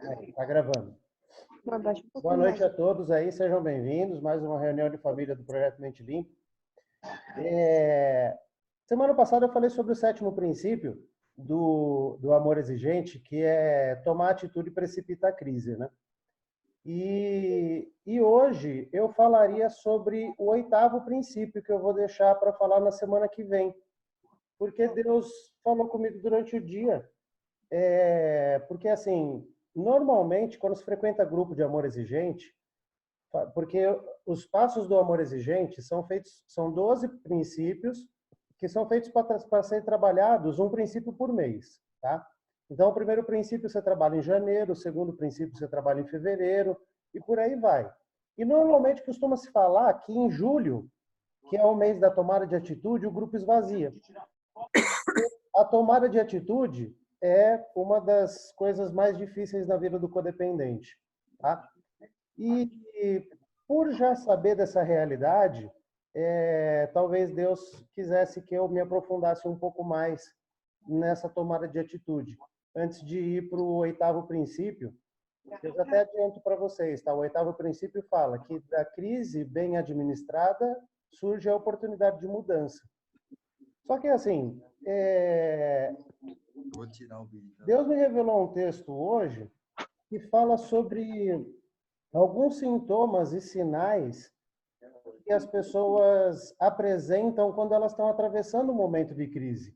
Aí, tá gravando. Abaixa um Boa pouquinho noite mais. a todos aí, sejam bem-vindos. Mais uma reunião de família do Projeto Mente Limpa. Semana passada eu falei sobre o sétimo princípio do amor exigente, que é tomar atitude precipita a crise, né? E hoje eu falaria sobre o oitavo princípio, que eu vou deixar para falar na semana que vem, porque Deus falou comigo durante o dia. Porque, assim, normalmente, quando se frequenta grupo de amor exigente, porque os passos do amor exigente são 12 princípios que são feitos para serem trabalhados um princípio por mês, tá? Então, o primeiro princípio você trabalha em janeiro, o segundo princípio você trabalha em fevereiro, e por aí vai. E normalmente costuma se falar que em julho, que é o mês da tomada de atitude, o grupo esvazia. A tomada de atitude é uma das coisas mais difíceis na vida do codependente, tá? E por já saber dessa realidade, talvez Deus quisesse que eu me aprofundasse um pouco mais nessa tomada de atitude. Antes de ir para o oitavo princípio, eu já até adianto para vocês, tá? O oitavo princípio fala que da crise bem administrada surge a oportunidade de mudança. Só que assim, Vou tirar o vídeo. Deus me revelou um texto hoje que fala sobre alguns sintomas e sinais que as pessoas apresentam quando elas estão atravessando um momento de crise.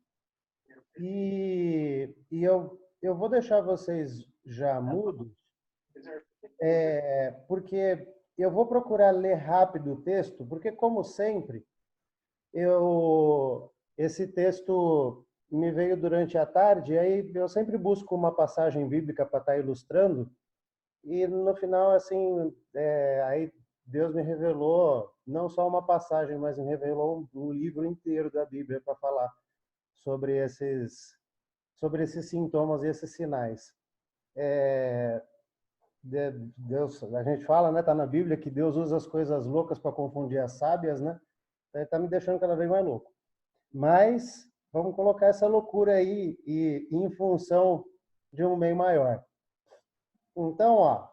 E eu vou deixar vocês já mudos, porque eu vou procurar ler rápido o texto, porque, como sempre, esse texto me veio durante a tarde, e aí eu sempre busco uma passagem bíblica para estar ilustrando, e no final, assim, aí Deus me revelou não só uma passagem, mas me revelou um livro inteiro da Bíblia para falar sobre esses sintomas e esses sinais. Deus, a gente fala, né, tá na Bíblia que Deus usa as coisas loucas para confundir as sábias, né? Tá me deixando cada vez mais louco. Mas vamos colocar essa loucura aí e em função de um meio maior. Então, ó,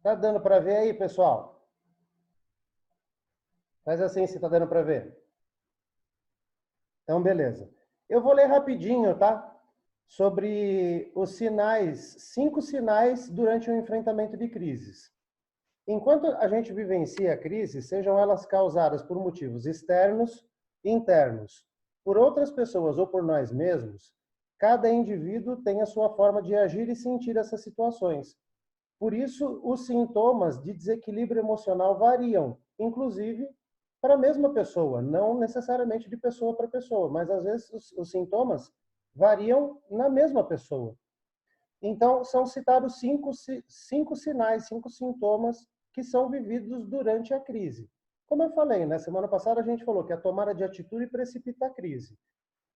tá dando para ver aí, pessoal? Faz assim se tá dando para ver. Então, beleza. Eu vou ler rapidinho, tá? Sobre os sinais, 5 sinais durante o enfrentamento de crises. Enquanto a gente vivencia a crise, sejam elas causadas por motivos externos e internos, por outras pessoas ou por nós mesmos, cada indivíduo tem a sua forma de agir e sentir essas situações. Por isso, os sintomas de desequilíbrio emocional variam, inclusive para a mesma pessoa, não necessariamente de pessoa para pessoa, mas às vezes os sintomas variam na mesma pessoa. Então, são citados cinco sinais, 5 sintomas que são vividos durante a crise. Como eu falei, na semana passada a gente falou que a tomada de atitude precipita a crise.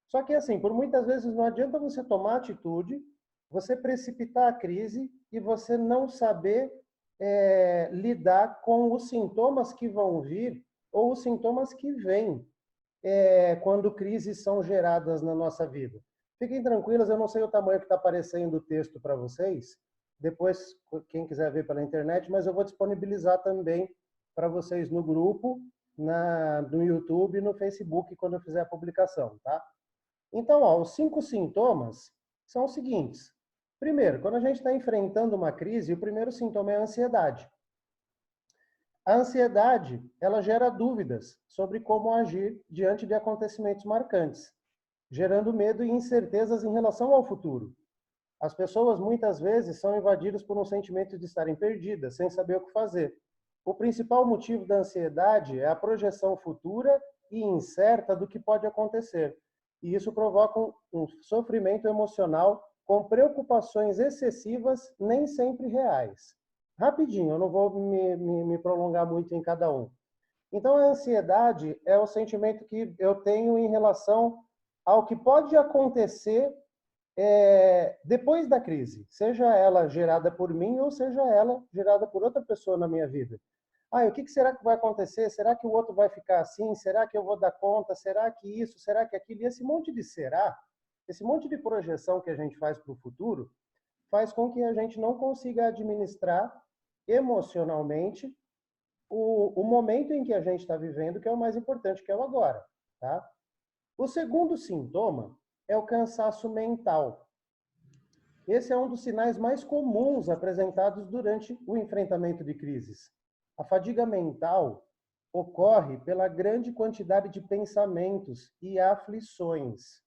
Só que, assim, por muitas vezes não adianta você tomar atitude, você precipitar a crise e você não saber lidar com os sintomas que vão vir ou os sintomas que vêm quando crises são geradas na nossa vida. Fiquem tranquilas, eu não sei o tamanho que está aparecendo o texto para vocês, depois quem quiser ver pela internet, mas eu vou disponibilizar também para vocês no grupo, no YouTube e no Facebook quando eu fizer a publicação, tá? Então, ó, os 5 sintomas são os seguintes. Primeiro, quando a gente está enfrentando uma crise, o primeiro sintoma é a ansiedade. A ansiedade, ela gera dúvidas sobre como agir diante de acontecimentos marcantes, gerando medo e incertezas em relação ao futuro. As pessoas muitas vezes são invadidas por um sentimento de estarem perdidas, sem saber o que fazer. O principal motivo da ansiedade é a projeção futura e incerta do que pode acontecer. E isso provoca um sofrimento emocional com preocupações excessivas, nem sempre reais. Rapidinho, eu não vou me prolongar muito em cada um. Então, a ansiedade é o sentimento que eu tenho em relação ao que pode acontecer depois da crise, seja ela gerada por mim ou seja ela gerada por outra pessoa na minha vida. O que será que vai acontecer? Será que o outro vai ficar assim? Será que eu vou dar conta? Será que isso? Será que aquilo? E esse monte de será esse monte de projeção que a gente faz para o futuro faz com que a gente não consiga administrar emocionalmente o momento em que a gente está vivendo, que é o mais importante, que é o agora. Tá? O segundo sintoma é o cansaço mental. Esse é um dos sinais mais comuns apresentados durante o enfrentamento de crises. A fadiga mental ocorre pela grande quantidade de pensamentos e aflições.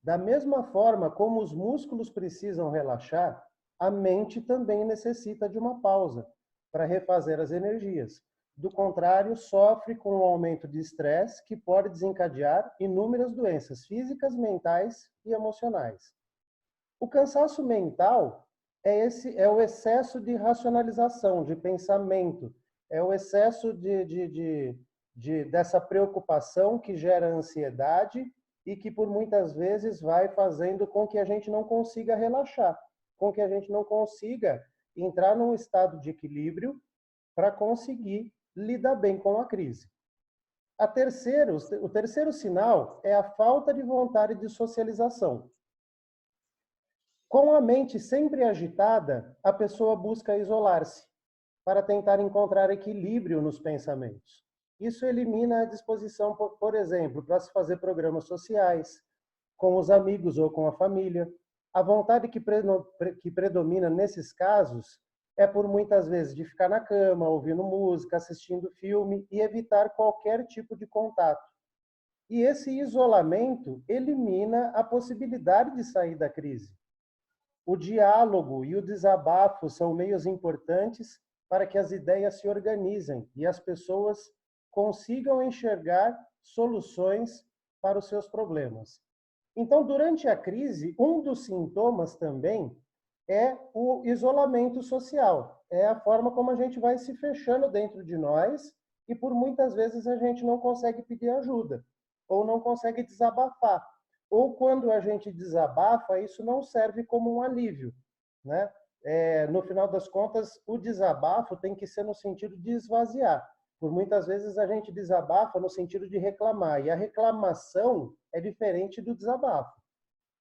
Da mesma forma como os músculos precisam relaxar, a mente também necessita de uma pausa para refazer as energias. Do contrário, sofre com o aumento de estresse que pode desencadear inúmeras doenças físicas, mentais e emocionais. O cansaço mental é o excesso de racionalização, de pensamento, é o excesso dessa preocupação que gera ansiedade e que por muitas vezes vai fazendo com que a gente não consiga relaxar, com que a gente não consiga entrar num estado de equilíbrio para conseguir lidar bem com a crise. O terceiro sinal é a falta de vontade de socialização. Com a mente sempre agitada, a pessoa busca isolar-se para tentar encontrar equilíbrio nos pensamentos. Isso elimina a disposição, por exemplo, para se fazer programas sociais, com os amigos ou com a família. A vontade que predomina nesses casos é por muitas vezes de ficar na cama, ouvindo música, assistindo filme e evitar qualquer tipo de contato. E esse isolamento elimina a possibilidade de sair da crise. O diálogo e o desabafo são meios importantes para que as ideias se organizem e as pessoas consigam enxergar soluções para os seus problemas. Então, durante a crise, um dos sintomas também é o isolamento social. É a forma como a gente vai se fechando dentro de nós e por muitas vezes a gente não consegue pedir ajuda ou não consegue desabafar. Ou quando a gente desabafa, isso não serve como um alívio, né? No final das contas, o desabafo tem que ser no sentido de esvaziar. Por muitas vezes a gente desabafa no sentido de reclamar, e a reclamação é diferente do desabafo.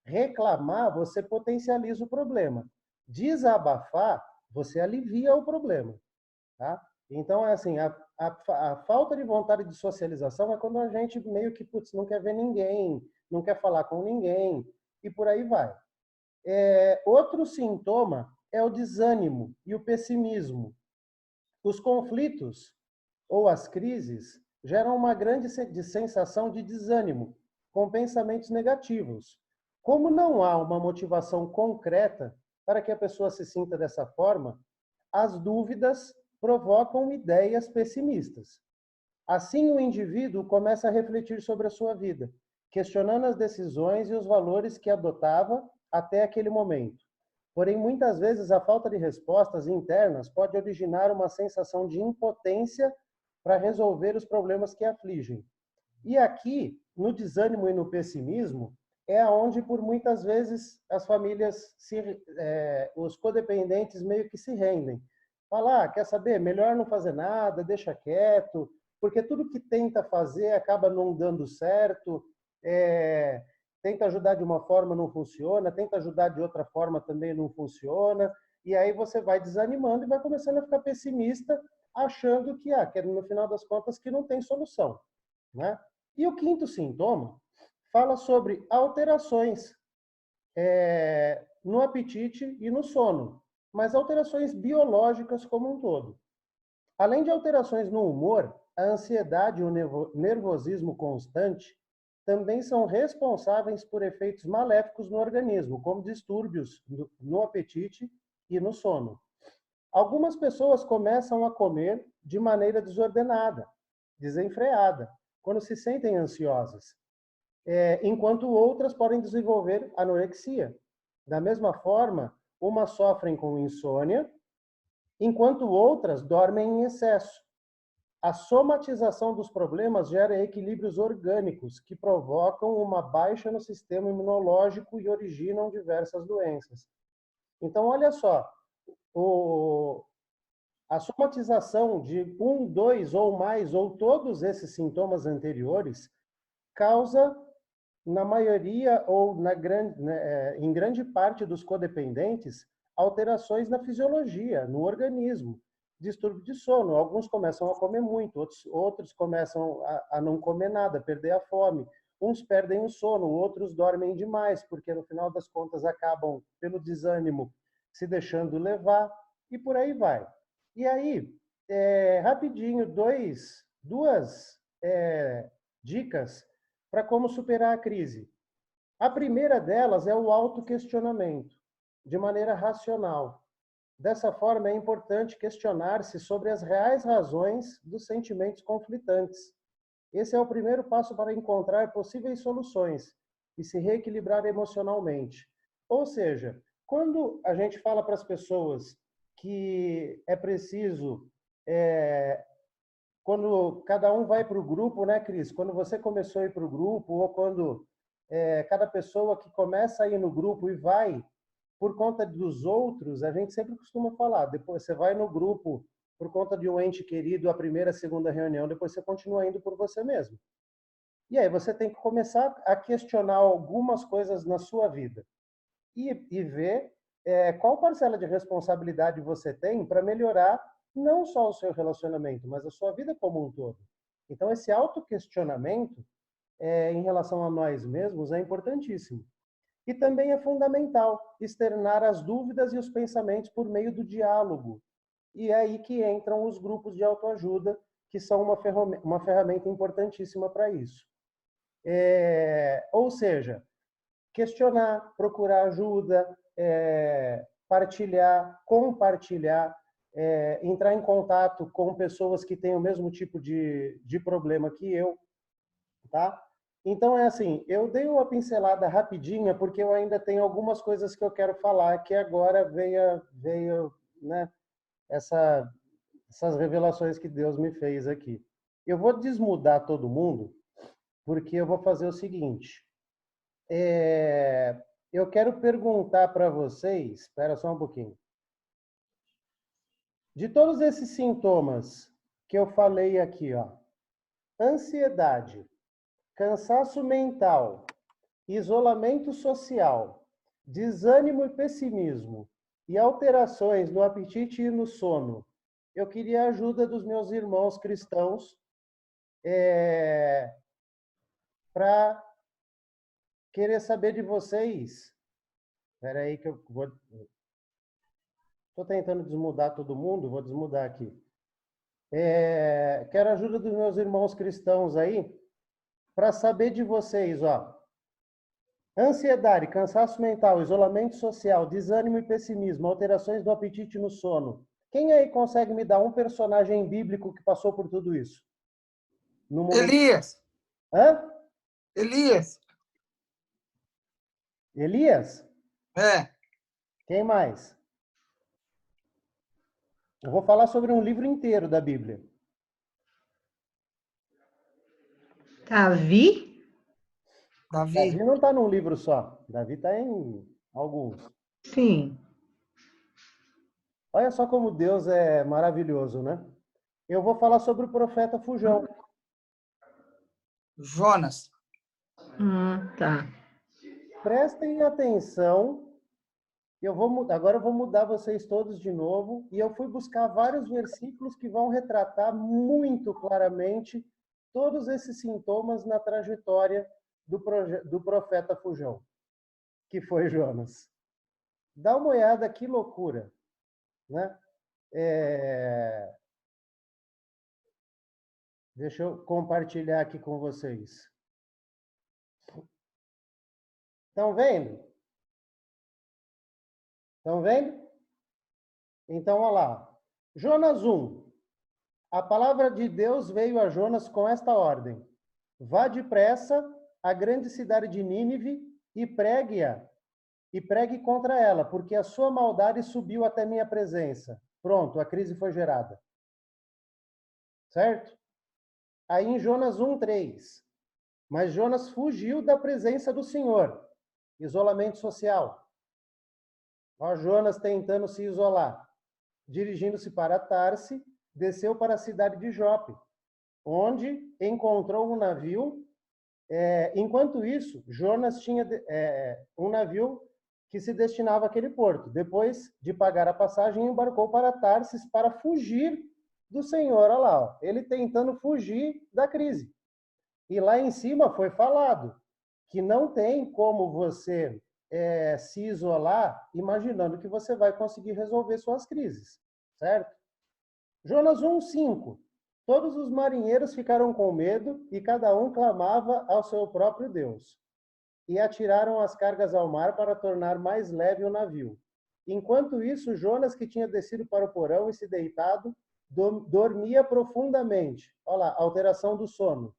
Reclamar, você potencializa o problema. Desabafar, você alivia o problema, tá? Então, é assim, a falta de vontade de socialização é quando a gente meio que, putz, não quer ver ninguém, não quer falar com ninguém, e por aí vai. Outro sintoma é o desânimo e o pessimismo. Os conflitos ou as crises geram uma grande sensação de desânimo, com pensamentos negativos. Como não há uma motivação concreta para que a pessoa se sinta dessa forma, as dúvidas provocam ideias pessimistas. Assim, o indivíduo começa a refletir sobre a sua vida, questionando as decisões e os valores que adotava até aquele momento. Porém, muitas vezes, a falta de respostas internas pode originar uma sensação de impotência para resolver os problemas que afligem. E aqui, no desânimo e no pessimismo, é onde, por muitas vezes, as famílias, os codependentes meio que se rendem. Falar, quer saber, melhor não fazer nada, deixa quieto, porque tudo que tenta fazer acaba não dando certo, tenta ajudar de uma forma, não funciona, tenta ajudar de outra forma, também não funciona, e aí você vai desanimando e vai começando a ficar pessimista, achando que no final das contas, que não tem solução, né? E o quinto sintoma fala sobre alterações no apetite e no sono, mas alterações biológicas como um todo. Além de alterações no humor, a ansiedade e o nervosismo constante também são responsáveis por efeitos maléficos no organismo, como distúrbios no apetite e no sono. Algumas pessoas começam a comer de maneira desordenada, desenfreada, quando se sentem ansiosas, enquanto outras podem desenvolver anorexia. Da mesma forma, umas sofrem com insônia, enquanto outras dormem em excesso. A somatização dos problemas gera equilíbrios orgânicos que provocam uma baixa no sistema imunológico e originam diversas doenças. Então, olha só, a somatização de um, dois ou mais, ou todos esses sintomas anteriores, causa na maioria ou em grande parte dos codependentes, alterações na fisiologia, no organismo, distúrbio de sono. Alguns começam a comer muito, outros começam a não comer nada, perder a fome. Uns perdem o sono, outros dormem demais, porque no final das contas acabam, pelo desânimo, se deixando levar, e por aí vai. E aí, rapidinho, duas dicas para como superar a crise. A primeira delas é o autoquestionamento, de maneira racional. Dessa forma, é importante questionar-se sobre as reais razões dos sentimentos conflitantes. Esse é o primeiro passo para encontrar possíveis soluções e se reequilibrar emocionalmente. Ou seja, quando a gente fala para as pessoas que é preciso, quando cada um vai para o grupo, né, Cris? Quando você começou a ir para o grupo, ou quando cada pessoa que começa a ir no grupo e vai por conta dos outros, a gente sempre costuma falar, depois você vai no grupo por conta de um ente querido, a primeira, a segunda reunião, depois você continua indo por você mesmo. E aí você tem que começar a questionar algumas coisas na sua vida e ver qual parcela de responsabilidade você tem para melhorar não só o seu relacionamento, mas a sua vida como um todo. Então, esse autoquestionamento em relação a nós mesmos é importantíssimo. E também é fundamental externar as dúvidas e os pensamentos por meio do diálogo. E é aí que entram os grupos de autoajuda, que são uma ferramenta importantíssima para isso. Ou seja, questionar, procurar ajuda, partilhar, compartilhar, entrar em contato com pessoas que têm o mesmo tipo de problema que eu, tá? Então, é assim, eu dei uma pincelada rapidinha, porque eu ainda tenho algumas coisas que eu quero falar, que agora veio né, essas revelações que Deus me fez aqui. Eu vou desmudar todo mundo, porque eu vou fazer o seguinte. Eu quero perguntar para vocês, espera só um pouquinho. De todos esses sintomas que eu falei aqui, ó, ansiedade, cansaço mental, isolamento social, desânimo e pessimismo e alterações no apetite e no sono, eu queria a ajuda dos meus irmãos cristãos para querer saber de vocês. Espera aí que eu vou... Estou tentando desmudar todo mundo, vou desmudar aqui. Quero a ajuda dos meus irmãos cristãos aí para saber de vocês, ó. Ansiedade, cansaço mental, isolamento social, desânimo e pessimismo, alterações do apetite no sono. Quem aí consegue me dar um personagem bíblico que passou por tudo isso? No momento... Elias. Hã? Elias. Elias? É. Quem mais? Eu vou falar sobre um livro inteiro da Bíblia. Davi? Davi Davi. não está num livro só. Davi está em alguns. Sim. Olha só como Deus é maravilhoso, né? Eu vou falar sobre o profeta Fujão. Jonas. Tá. Prestem atenção. Agora eu vou mudar vocês todos de novo. E eu fui buscar vários versículos que vão retratar muito claramente todos esses sintomas na trajetória do profeta Fujão, que foi Jonas. Dá uma olhada, que loucura, né? Deixa eu compartilhar aqui com vocês. Estão vendo? Estão vendo? Então, olha lá. Jonas 1. A palavra de Deus veio a Jonas com esta ordem: vá depressa à grande cidade de Nínive e pregue-a, e pregue contra ela, porque a sua maldade subiu até minha presença. Pronto, a crise foi gerada. Certo? Aí em Jonas 1:3. Mas Jonas fugiu da presença do Senhor. Isolamento social. Ó, Jonas tentando se isolar. Dirigindo-se para Tarse, desceu para a cidade de Jope, onde encontrou um navio Enquanto isso, Jonas tinha um navio que se destinava àquele porto. Depois de pagar a passagem, embarcou para Tarsis para fugir do Senhor. Olha lá, ó, ele tentando fugir da crise. E lá em cima foi falado que não tem como você se isolar imaginando que você vai conseguir resolver suas crises, certo? Jonas 1:5. Todos os marinheiros ficaram com medo e cada um clamava ao seu próprio Deus. E atiraram as cargas ao mar para tornar mais leve o navio. Enquanto isso, Jonas, que tinha descido para o porão e se deitado, dormia profundamente. Olha lá, alteração do sono.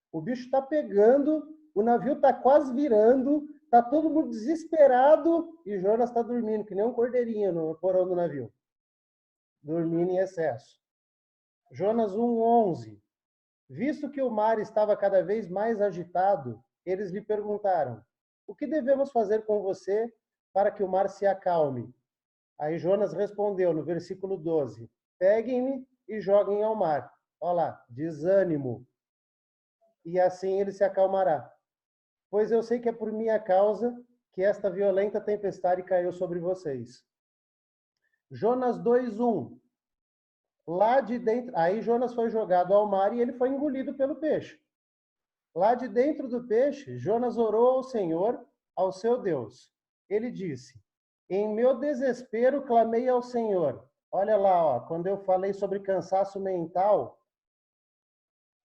O bicho está pegando, o navio está quase virando, está todo mundo desesperado e Jonas está dormindo, que nem um cordeirinho no porão do navio. Dormindo em excesso. Jonas 1:11. Visto que o mar estava cada vez mais agitado, eles lhe perguntaram: o que devemos fazer com você para que o mar se acalme? Aí Jonas respondeu no versículo 12: peguem-me e joguem ao mar. Olha lá, desânimo. E assim ele se acalmará. Pois eu sei que é por minha causa que esta violenta tempestade caiu sobre vocês. Jonas 2:1. Lá de dentro, aí Jonas foi jogado ao mar e ele foi engolido pelo peixe. Lá de dentro do peixe, Jonas orou ao Senhor, ao seu Deus. Ele disse: em meu desespero clamei ao Senhor. Olha lá, ó, quando eu falei sobre cansaço mental,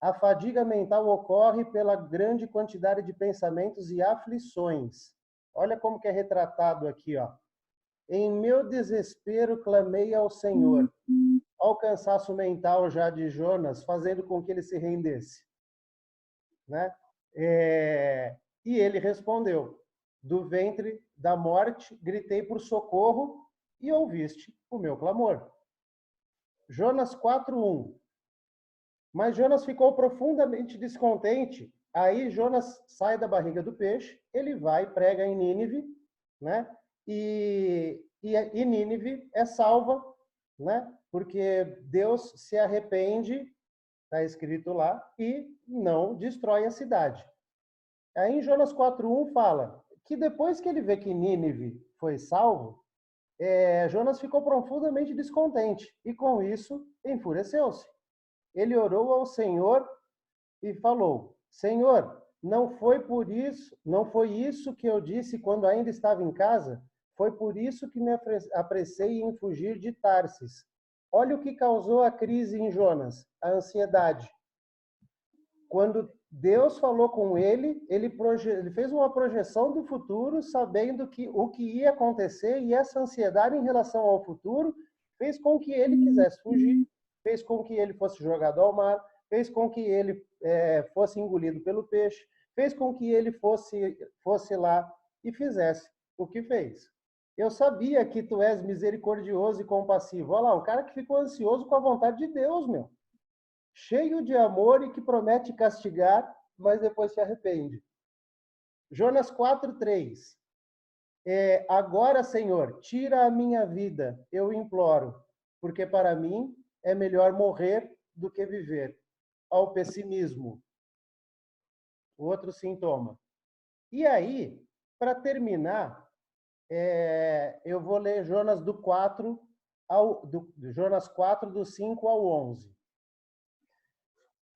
a fadiga mental ocorre pela grande quantidade de pensamentos e aflições. Olha como que é retratado aqui, ó. Em meu desespero clamei ao Senhor. Olha o cansaço mental já de Jonas, fazendo com que ele se rendesse. Né? E ele respondeu: do ventre da morte gritei por socorro e ouviste o meu clamor. Jonas 4:1. Mas Jonas ficou profundamente descontente. Aí Jonas sai da barriga do peixe, ele vai e prega em Nínive, né? E Nínive é salva, né? Porque Deus se arrepende, está escrito lá, e não destrói a cidade. Aí em Jonas 4:1 fala que depois que ele vê que Nínive foi salvo, Jonas ficou profundamente descontente e com isso enfureceu-se. Ele orou ao Senhor e falou: Senhor, não foi isso que eu disse quando ainda estava em casa? Foi por isso que me apressei em fugir de Tarsis. Olha o que causou a crise em Jonas, a ansiedade. Quando Deus falou com ele, ele fez uma projeção do futuro, sabendo o que ia acontecer, e essa ansiedade em relação ao futuro fez com que ele quisesse fugir, fez com que ele fosse jogado ao mar, fez com que ele fosse engolido pelo peixe, fez com que ele fosse lá e fizesse o que fez. Eu sabia que tu és misericordioso e compassivo. Olha lá, um cara que ficou ansioso com a vontade de Deus, meu. Cheio de amor e que promete castigar, mas depois se arrepende. Jonas 4:3. Agora, Senhor, tira a minha vida, eu imploro, porque para mim é melhor morrer do que viver. Ao pessimismo. Outro sintoma. E aí, para terminar, eu vou ler Jonas do 4 Jonas 4, do 5 ao 11.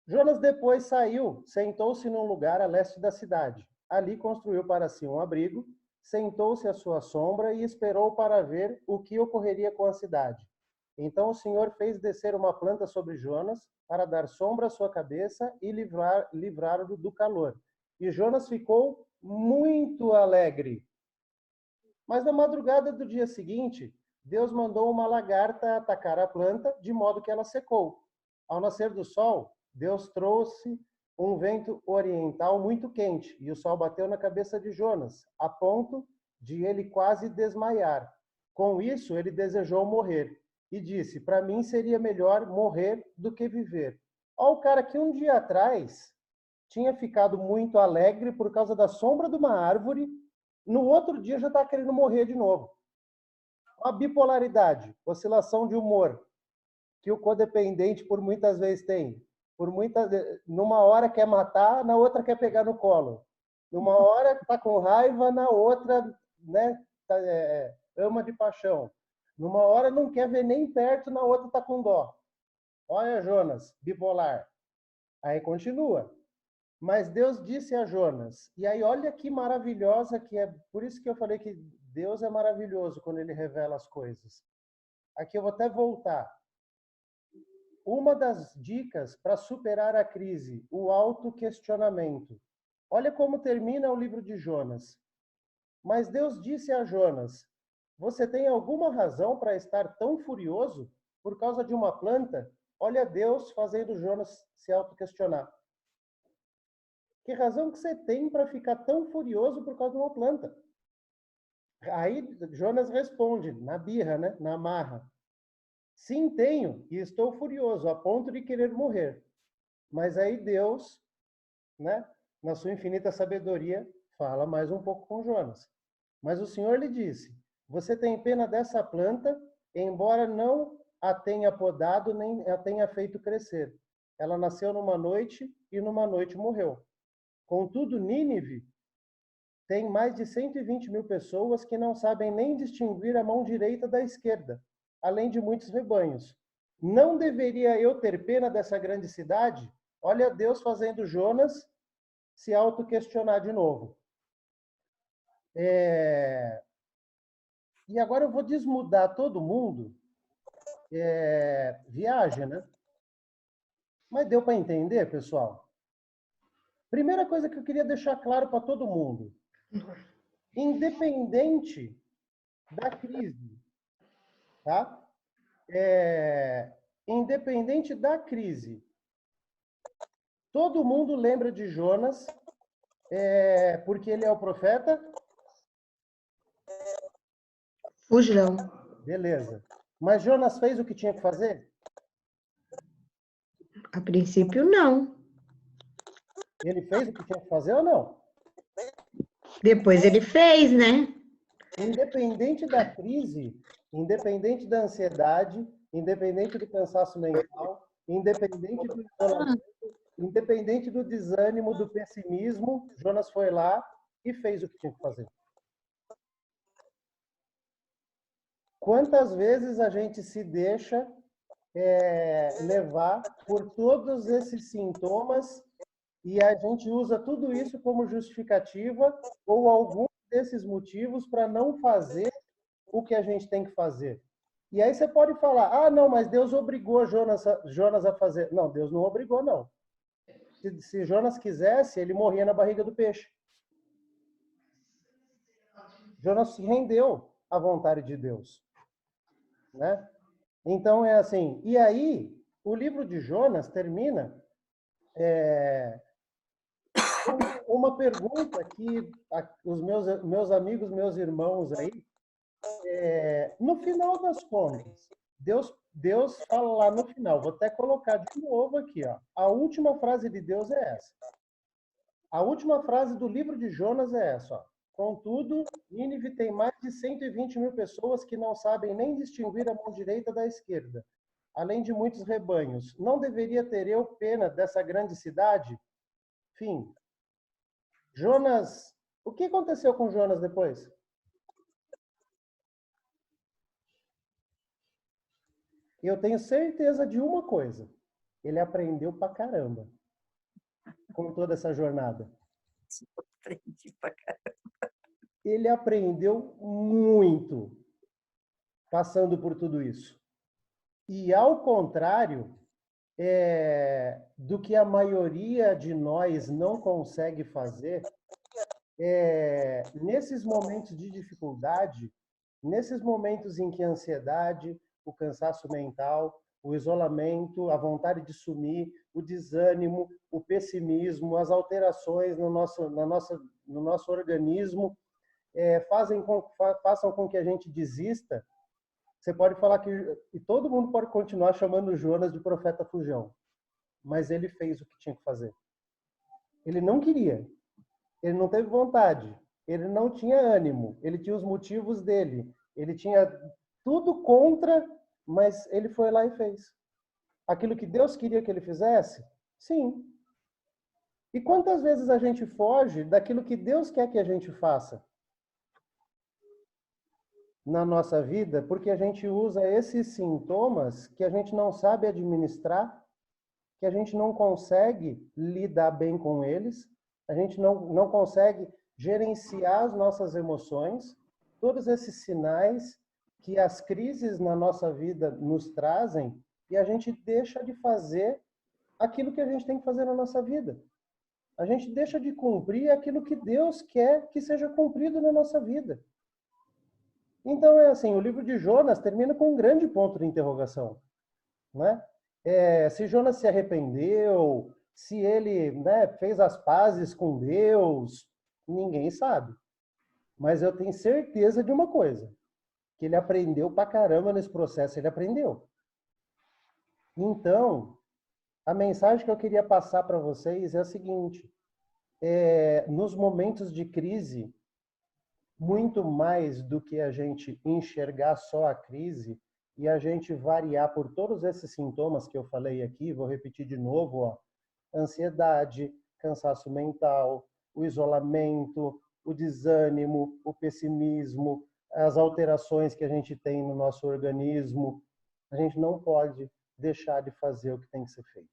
Jonas depois saiu, sentou-se num lugar a leste da cidade. Ali construiu para si um abrigo, sentou-se à sua sombra e esperou para ver o que ocorreria com a cidade. Então o Senhor fez descer uma planta sobre Jonas para dar sombra à sua cabeça e livrá-lo do calor. E Jonas ficou muito alegre. Mas na madrugada do dia seguinte, Deus mandou uma lagarta atacar a planta, de modo que ela secou. Ao nascer do sol, Deus trouxe um vento oriental muito quente, e o sol bateu na cabeça de Jonas, a ponto de ele quase desmaiar. Com isso, ele desejou morrer, e disse: para mim seria melhor morrer do que viver. Olha o cara que um dia atrás tinha ficado muito alegre por causa da sombra de uma árvore, no outro dia já está querendo morrer de novo. A bipolaridade, oscilação de humor, que o codependente por muitas vezes tem. Numa hora quer matar, na outra quer pegar no colo. Numa hora está com raiva, na outra, né, ama de paixão. Numa hora não quer ver nem perto, na outra está com dó. Olha, Jonas, bipolar. Aí continua. Mas Deus disse a Jonas, e aí olha que maravilhosa que é, por isso que eu falei que Deus é maravilhoso quando ele revela as coisas. Aqui eu vou até voltar. Uma das dicas para superar a crise, o autoquestionamento. Olha como termina o livro de Jonas. Mas Deus disse a Jonas, você tem alguma razão para estar tão furioso por causa de uma planta? Olha Deus fazendo Jonas se autoquestionar. Que razão que você tem para ficar tão furioso por causa de uma planta? Aí Jonas responde, na birra, né? Na marra. Sim, tenho, e estou furioso, a ponto de querer morrer. Mas aí Deus, né, na sua infinita sabedoria, fala mais um pouco com Jonas. Mas o Senhor lhe disse, você tem pena dessa planta, embora não a tenha podado, nem a tenha feito crescer. Ela nasceu numa noite e numa noite morreu. Contudo, Nínive tem mais de 120 mil pessoas que não sabem nem distinguir a mão direita da esquerda, além de muitos rebanhos. Não deveria eu ter pena dessa grande cidade? Olha Deus fazendo Jonas se autoquestionar de novo. E agora eu vou desmudar todo mundo. Viagem, né? Mas deu para entender, pessoal? Primeira coisa que eu queria deixar claro para todo mundo. Independente da crise, tá? Independente da crise, todo mundo lembra de Jonas, porque ele é o profeta? Fujão. Beleza. Mas Jonas fez o que tinha que fazer? A princípio, não. Ele fez o que tinha que fazer ou não? Depois ele fez, né? Independente da crise, independente da ansiedade, independente do cansaço mental, independente do isolamento, independente do desânimo, do pessimismo, Jonas foi lá e fez o que tinha que fazer. Quantas vezes a gente se deixa levar por todos esses sintomas e a gente usa tudo isso como justificativa ou algum desses motivos para não fazer o que a gente tem que fazer. E aí você pode falar, ah, não, mas Deus obrigou Jonas a fazer. Não, Deus não obrigou, não. Se Jonas quisesse, ele morria na barriga do peixe. Jonas se rendeu à vontade de Deus, né? Então é assim. E aí, o livro de Jonas termina com uma pergunta que os meus amigos, meus irmãos aí, no final das contas, Deus fala lá no final. Vou até colocar de novo aqui, ó. A última frase de Deus é essa. A última frase do livro de Jonas é essa, ó. Contudo, Nínive tem mais de 120 mil pessoas que não sabem nem distinguir a mão direita da esquerda, além de muitos rebanhos. Não deveria ter eu pena dessa grande cidade? Fim. Jonas, o que aconteceu com Jonas depois? Eu tenho certeza de uma coisa. Ele aprendeu pra caramba com toda essa jornada. Aprendi pra caramba. Ele aprendeu muito passando por tudo isso. E ao contrário do que a maioria de nós não consegue fazer, nesses momentos de dificuldade, nesses momentos em que a ansiedade, o cansaço mental, o isolamento, a vontade de sumir, o desânimo, o pessimismo, as alterações no nosso organismo façam com que a gente desista. Você pode falar e todo mundo pode continuar chamando Jonas de profeta fujão, mas ele fez o que tinha que fazer. Ele não queria, ele não teve vontade, ele não tinha ânimo, ele tinha os motivos dele, ele tinha tudo contra, mas ele foi lá e fez. Aquilo que Deus queria que ele fizesse, Sim. E quantas vezes a gente foge daquilo que Deus quer que a gente faça na nossa vida, porque a gente usa esses sintomas que a gente não sabe administrar, que a gente não consegue lidar bem com eles, a gente não consegue gerenciar as nossas emoções, todos esses sinais que as crises na nossa vida nos trazem, e a gente deixa de fazer aquilo que a gente tem que fazer na nossa vida. A gente deixa de cumprir aquilo que Deus quer que seja cumprido na nossa vida. Então, é assim, o livro de Jonas termina com um grande ponto de interrogação, né? Se Jonas se arrependeu, se ele, né, fez as pazes com Deus, ninguém sabe. Mas eu tenho certeza de uma coisa, que ele aprendeu pra caramba nesse processo, ele aprendeu. Então, a mensagem que eu queria passar para vocês é a seguinte: nos momentos de crise, muito mais do que a gente enxergar só a crise e a gente variar por todos esses sintomas que eu falei aqui, vou repetir de novo, ó, ansiedade, cansaço mental, o isolamento, o desânimo, o pessimismo, as alterações que a gente tem no nosso organismo, a gente não pode deixar de fazer o que tem que ser feito.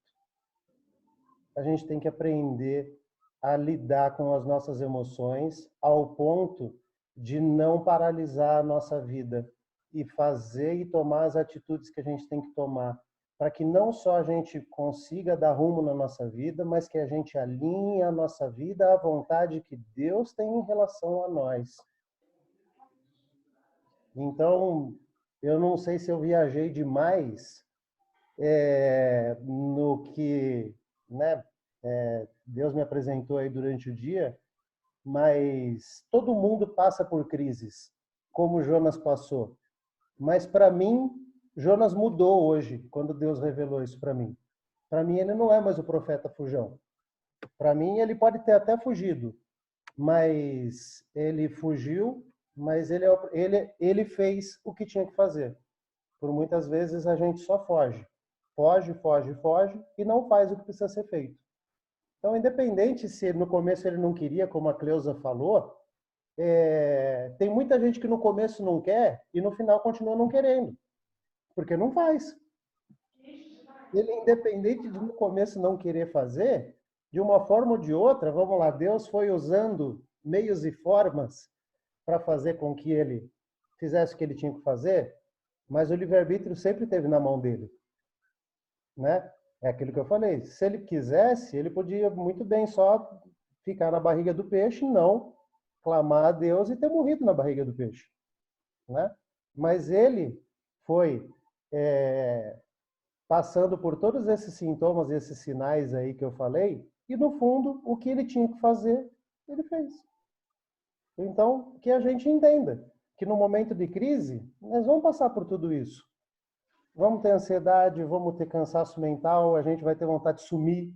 A gente tem que aprender a lidar com as nossas emoções ao ponto de não paralisar a nossa vida e fazer e tomar as atitudes que a gente tem que tomar, para que não só a gente consiga dar rumo na nossa vida, mas que a gente alinhe a nossa vida à vontade que Deus tem em relação a nós. Então, eu não sei se eu viajei demais no que, né, Deus me apresentou aí durante o dia, mas todo mundo passa por crises, como Jonas passou. Mas para mim, Jonas mudou hoje, quando Deus revelou isso para mim. Para mim, ele não é mais o profeta fujão. Para mim, ele pode ter até fugido, mas ele fugiu, mas ele fez o que tinha que fazer. Por muitas vezes a gente só foge. Foge, foge, foge e não faz o que precisa ser feito. Então, independente se no começo ele não queria, como a Cleusa falou, tem muita gente que no começo não quer e no final continua não querendo, porque não faz. Ele, independente de no começo não querer fazer, de uma forma ou de outra, vamos lá, Deus foi usando meios e formas para fazer com que ele fizesse o que ele tinha que fazer, mas o livre-arbítrio sempre teve na mão dele, né? É aquilo que eu falei. Se ele quisesse, ele podia muito bem só ficar na barriga do peixe, não clamar a Deus e ter morrido na barriga do peixe, né? Mas ele foi passando por todos esses sintomas, esses sinais aí que eu falei, e no fundo, o que ele tinha que fazer, ele fez. Então, que a gente entenda que no momento de crise, nós vamos passar por tudo isso. Vamos ter ansiedade, vamos ter cansaço mental, a gente vai ter vontade de sumir,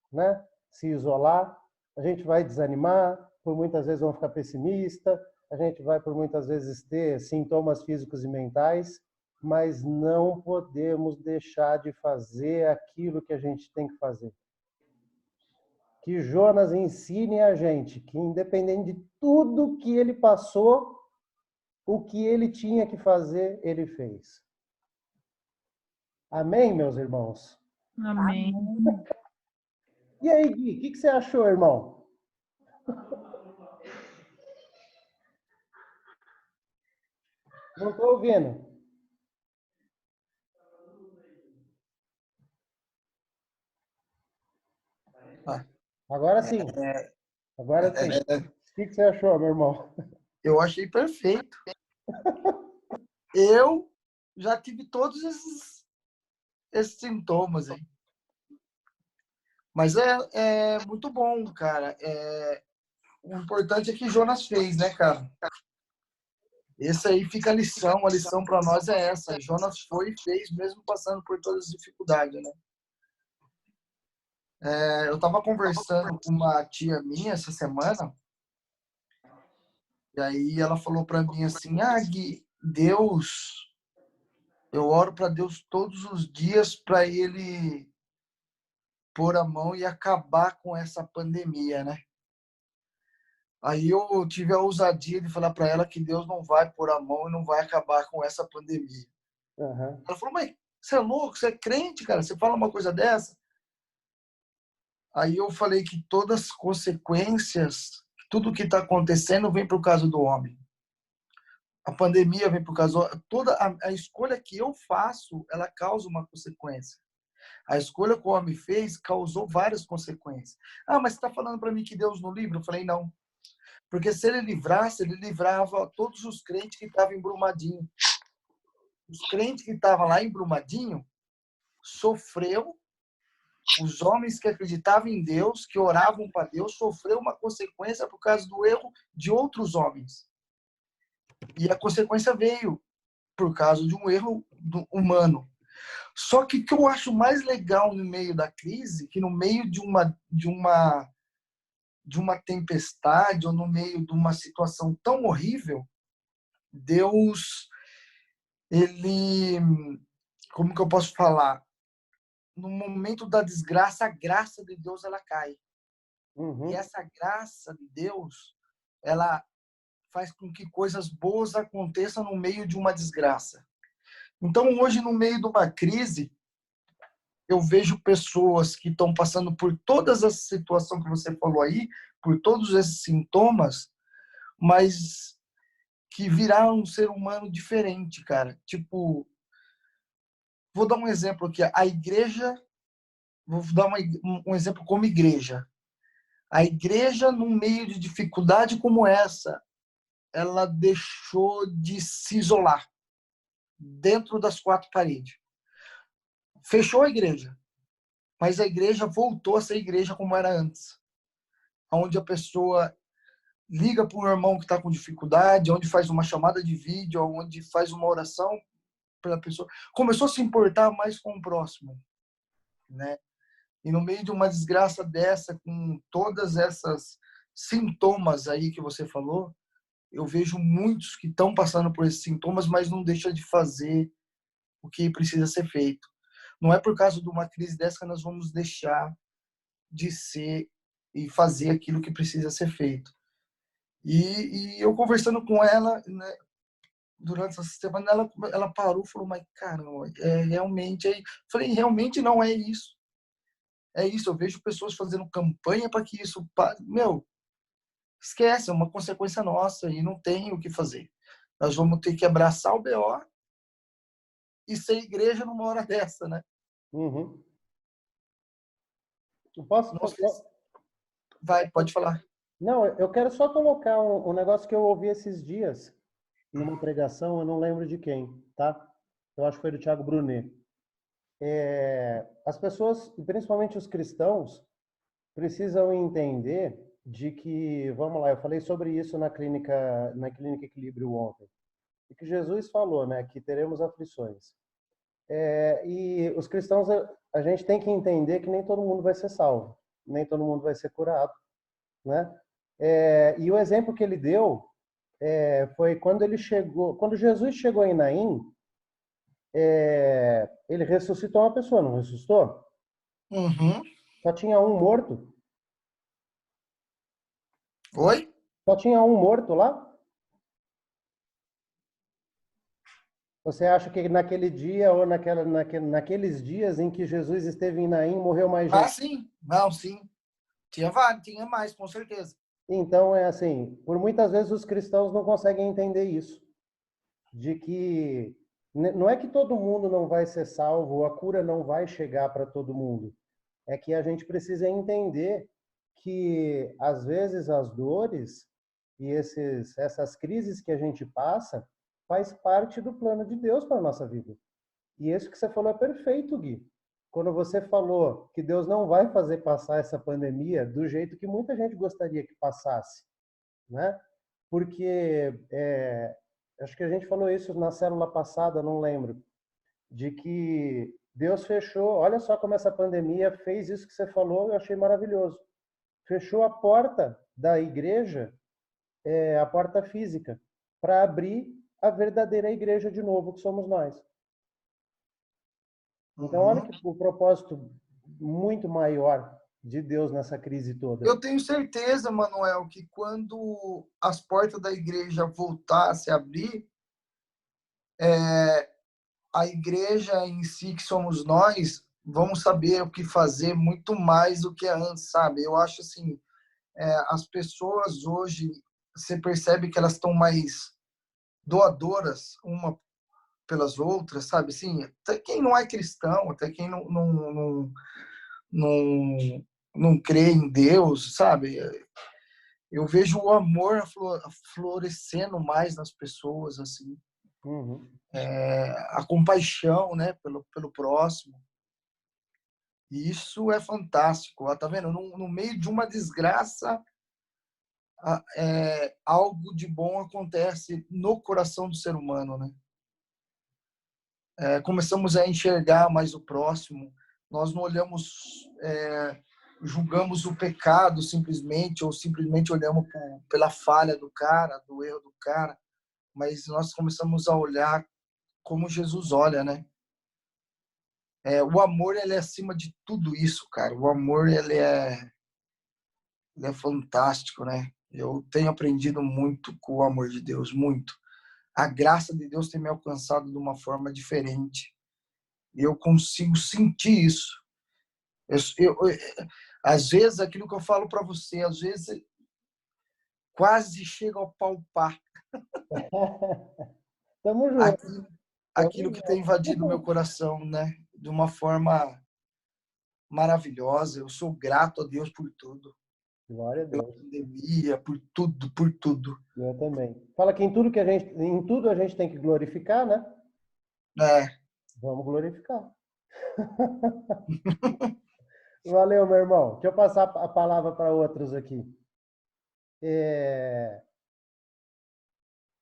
né? Se isolar, a gente vai desanimar, por muitas vezes vamos ficar pessimista, a gente vai por muitas vezes ter sintomas físicos e mentais, mas não podemos deixar de fazer aquilo que a gente tem que fazer. Que Jonas ensine a gente que, independente de tudo que ele passou, o que ele tinha que fazer, ele fez. Amém, meus irmãos? Amém. E aí, Gui, o que você achou, irmão? Não estou ouvindo. Agora sim. Agora sim. O que você achou, meu irmão? Eu achei perfeito. Eu já tive todos esses sintomas aí. Mas é muito bom, cara. O importante é que Jonas fez, né, cara? Esse aí fica a lição para nós é essa. Jonas foi e fez, mesmo passando por todas as dificuldades, né? Eu estava conversando com uma tia minha essa semana, e aí ela falou para mim assim, Gui, eu oro para Deus todos os dias para ele pôr a mão e acabar com essa pandemia, né? Aí eu tive a ousadia de falar para ela que Deus não vai pôr a mão e não vai acabar com essa pandemia. Aham. Ela falou, mas você é louco? Você é crente, cara? Você fala uma coisa dessa? Aí eu falei que todas as consequências, tudo que está acontecendo vem por causa do homem. A pandemia vem por causa... Toda a escolha que eu faço, ela causa uma consequência. A escolha que o homem fez causou várias consequências. Ah, mas você está falando para mim que Deus não livra? Eu falei, não. Porque se ele livrasse, ele livrava todos os crentes que estavam em Brumadinho. Os crentes que estavam lá em Brumadinho sofreu, os homens que acreditavam em Deus, que oravam para Deus, sofreu uma consequência por causa do erro de outros homens. E a consequência veio por causa de um erro humano. Só que o que eu acho mais legal no meio da crise, que no meio de uma tempestade ou no meio de uma situação tão horrível, Deus, ele, como que eu posso falar? No momento da desgraça, a graça de Deus ela cai. Uhum. E essa graça de Deus, ela faz com que coisas boas aconteçam no meio de uma desgraça. Então, hoje, no meio de uma crise, eu vejo pessoas que estão passando por todas as situações que você falou aí, por todos esses sintomas, mas que viraram um ser humano diferente, cara. Tipo, vou dar um exemplo aqui. A igreja, vou dar um exemplo como igreja. A igreja, no meio de dificuldade como essa, ela deixou de se isolar dentro das quatro paredes. Fechou a igreja, mas a igreja voltou a ser igreja como era antes, onde a pessoa liga para um irmão que está com dificuldade, onde faz uma chamada de vídeo, onde faz uma oração pela pessoa. Começou a se importar mais com o próximo, né? E no meio de uma desgraça dessa, com todas essas sintomas aí que você falou, eu vejo muitos que estão passando por esses sintomas, mas não deixa de fazer o que precisa ser feito. Não é por causa de uma crise dessa que nós vamos deixar de ser e fazer aquilo que precisa ser feito. E eu conversando com ela, né, durante essa semana, ela parou e falou, mas caramba, realmente... Falei, realmente não é isso. É isso, eu vejo pessoas fazendo campanha para que isso... Meu, esquece, é uma consequência nossa e não tem o que fazer. Nós vamos ter que abraçar o BO e ser igreja numa hora dessa, né? Uhum. Eu posso... Não sei se... Vai, pode falar. Não, eu quero só colocar um negócio que eu ouvi esses dias numa pregação, eu não lembro de quem, tá? Eu acho que foi do Thiago Brunet. As pessoas, e principalmente os cristãos, precisam entender de que, vamos lá, eu falei sobre isso na clínica Equilíbrio ontem, e que Jesus falou, né, que teremos aflições. E os cristãos, a gente tem que entender que nem todo mundo vai ser salvo, nem todo mundo vai ser curado, né? E o exemplo que ele deu foi quando Jesus chegou em Naim, ele ressuscitou uma pessoa, não ressuscitou? Uhum. Só tinha um morto. Oi? Só tinha um morto lá? Você acha que naquele dia ou naqueles dias em que Jesus esteve em Naim, morreu mais Ah, gente? sim. Não, sim. Tinha vários, tinha mais, com certeza. Então, é assim, por muitas vezes os cristãos não conseguem entender isso, de que não é que todo mundo não vai ser salvo, a cura não vai chegar para todo mundo. É que a gente precisa entender que, às vezes, as dores e essas crises que a gente passa faz parte do plano de Deus para a nossa vida. E isso que você falou é perfeito, Gui. Quando você falou que Deus não vai fazer passar essa pandemia do jeito que muita gente gostaria que passasse, né? Porque acho que a gente falou isso na célula passada, não lembro, de que Deus fechou. Olha só como essa pandemia fez isso que você falou, eu achei maravilhoso. Fechou a porta da igreja, a porta física, para abrir a verdadeira igreja de novo, que somos nós. Então, olha Uhum. que o propósito muito maior de Deus nessa crise toda. Eu tenho certeza, Manuel, que quando as portas da igreja voltar a se abrir, a igreja em si, que somos nós, vamos saber o que fazer muito mais do que antes, sabe? Eu acho assim, as pessoas hoje, você percebe que elas estão mais doadoras uma pelas outras, sabe? Assim, até quem não é cristão, até quem não, não crê em Deus, sabe? Eu vejo o amor florescendo mais nas pessoas, assim, Uhum. a compaixão, né, pelo próximo. E isso é fantástico, ó, tá vendo? No meio de uma desgraça, algo de bom acontece no coração do ser humano, né? Começamos a enxergar mais o próximo. Nós não olhamos, julgamos o pecado simplesmente, ou simplesmente olhamos pela falha do cara, do erro do cara, mas nós começamos a olhar como Jesus olha, né? O amor, ele é acima de tudo isso, cara. O amor, ele é fantástico, né? Eu tenho aprendido muito com o amor de Deus, muito. A graça de Deus tem me alcançado de uma forma diferente. E eu consigo sentir isso. Às vezes, aquilo que eu falo para você, às vezes quase chega ao palpar Tamo junto. aquilo que tem invadido o meu coração, né? De uma forma maravilhosa. Eu sou grato a Deus por tudo. Glória a Pela Deus. pandemia, por tudo, por tudo. Eu também. Fala que em tudo a gente tem que glorificar, né? Vamos glorificar. Valeu, meu irmão. Deixa eu passar a palavra para outros aqui.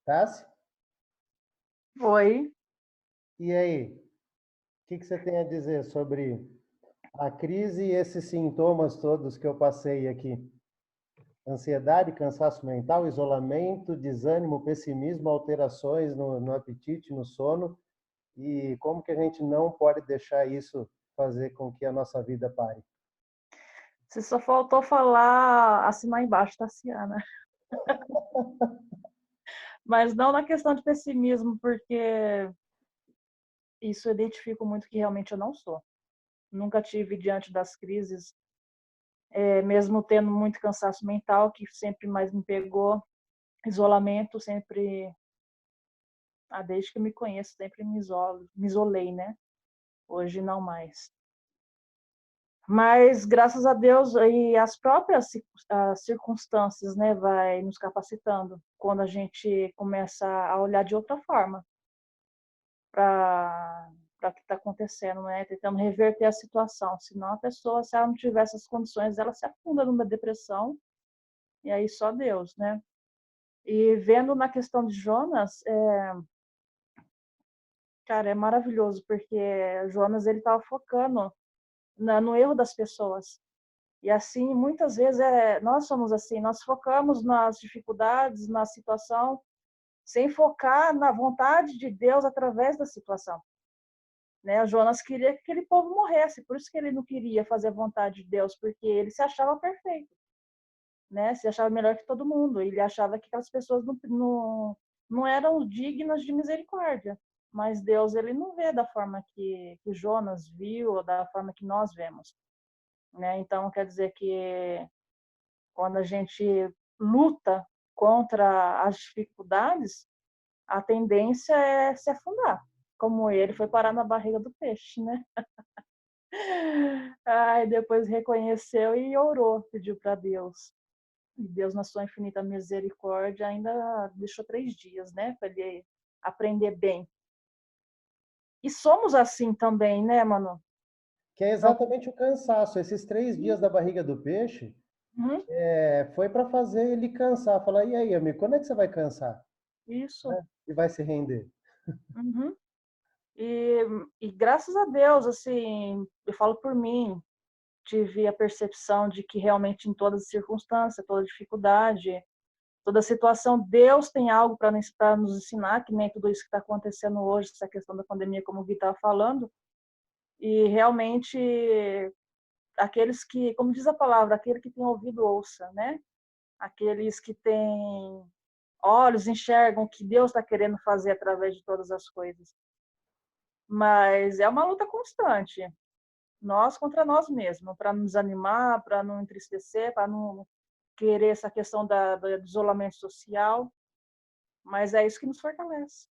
Tassi? Oi. E aí? O que você tem a dizer sobre a crise e esses sintomas todos que eu passei aqui? Ansiedade, cansaço mental, isolamento, desânimo, pessimismo, alterações no apetite, no sono, e como que a gente não pode deixar isso fazer com que a nossa vida pare. Você só faltou falar assinar embaixo, Tassiana. Mas não na questão de pessimismo, porque isso eu identifico muito que realmente eu não sou. Nunca tive diante das crises, mesmo tendo muito cansaço mental, que sempre mais me pegou, isolamento, sempre, desde que eu me conheço, sempre me isolei, né? Hoje não mais. Mas, graças a Deus, e as próprias circunstâncias, né, vai nos capacitando quando a gente começa a olhar de outra forma para o que está acontecendo, né, tentando reverter a situação. Senão a pessoa, se ela não tiver essas condições, ela se afunda numa depressão, e aí só Deus, né? E vendo na questão de Jonas, cara, é maravilhoso, porque Jonas, ele estava focando no erro das pessoas. E assim, muitas vezes nós somos assim, nós focamos nas dificuldades, na situação, sem focar na vontade de Deus através da situação. Né? Jonas queria que aquele povo morresse, por isso que ele não queria fazer a vontade de Deus, porque ele se achava perfeito, né? Se achava melhor que todo mundo. Ele achava que aquelas pessoas não eram dignas de misericórdia. Mas Deus, ele não vê da forma que Jonas viu, ou da forma que nós vemos. Né? Então, quer dizer que quando a gente luta contra as dificuldades, a tendência é se afundar, como ele foi parar na barriga do peixe, né? Aí depois reconheceu e orou, pediu para Deus. E Deus, na sua infinita misericórdia, ainda deixou 3 dias, né? Para ele aprender bem. E somos assim também, né, Manu? Que é exatamente o cansaço. Esses 3 dias da barriga do peixe Uhum. foi para fazer ele cansar. Falar, e aí, amigo, quando é que você vai cansar? Isso. Né? E vai se render. Uhum. E graças a Deus, assim, eu falo por mim, tive a percepção de que realmente em todas as circunstâncias, toda dificuldade, toda situação, Deus tem algo para nos ensinar, que nem tudo isso que está acontecendo hoje, essa questão da pandemia, como o Gui estava falando. E realmente, aqueles que, como diz a palavra, aquele que tem ouvido ouça, né? Aqueles que têm olhos enxergam o que Deus está querendo fazer através de todas as coisas. Mas é uma luta constante, nós contra nós mesmos, para nos animar, para não entristecer, para não querer essa questão do isolamento social, mas é isso que nos fortalece.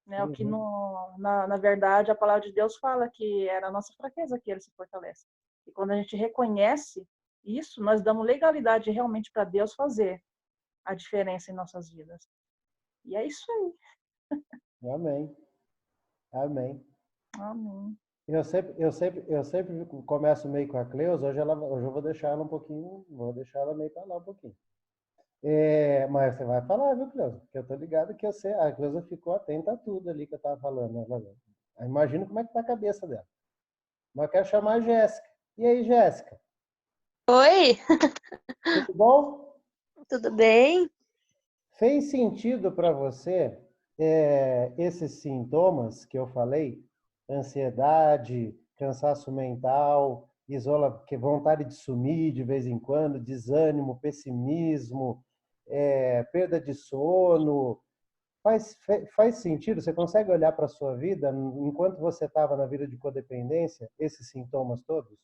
Né? O que na verdade a palavra de Deus fala que é na nossa fraqueza que ele se fortalece. E quando a gente reconhece isso, nós damos legalidade realmente para Deus fazer a diferença em nossas vidas. E é isso aí. Amém. Amém. Amém. Eu sempre começo meio com a Cleusa, hoje eu vou deixar ela um pouquinho, vou deixar ela meio para lá um pouquinho. Mas você vai falar, viu, Cleusa? Porque eu tô ligado que a Cleusa ficou atenta a tudo ali que eu tava falando. Imagino como é que tá a cabeça dela. Mas eu quero chamar a Jéssica. E aí, Jéssica? Oi, Tudo bom? tudo bem? Fez sentido para você esses sintomas que eu falei? Ansiedade, cansaço mental, vontade de sumir de vez em quando, desânimo, pessimismo, perda de sono. Faz sentido? Você consegue olhar para a sua vida, enquanto você estava na vida de codependência, esses sintomas todos?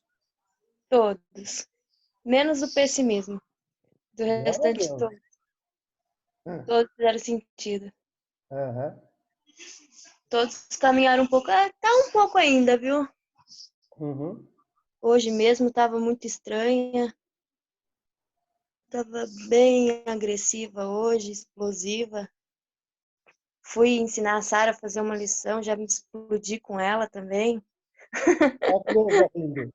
Todos. Menos o pessimismo. Do Glória a restante, Deus. todos fizeram sentido. Aham. Todos caminharam um pouco. Tá um pouco ainda, viu? Uhum. Hoje mesmo tava muito estranha. Tava bem agressiva hoje, explosiva. Fui ensinar a Sara a fazer uma lição, já me explodi com ela também. Olha a Cleusa rindo.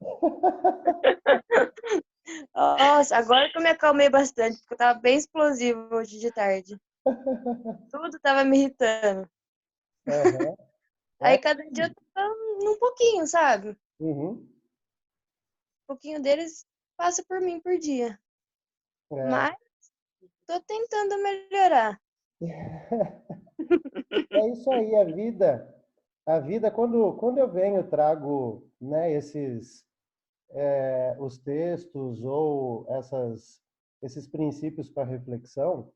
Nossa, agora que eu me acalmei bastante, porque eu tava bem explosiva hoje de tarde. Tudo tava me irritando. Aham. Aí cada dia eu tô num pouquinho, sabe? Um Uhum. pouquinho deles passa por mim por dia. É. Mas tô tentando melhorar. É isso aí, a vida quando eu venho, trago, né, os textos ou esses princípios para reflexão,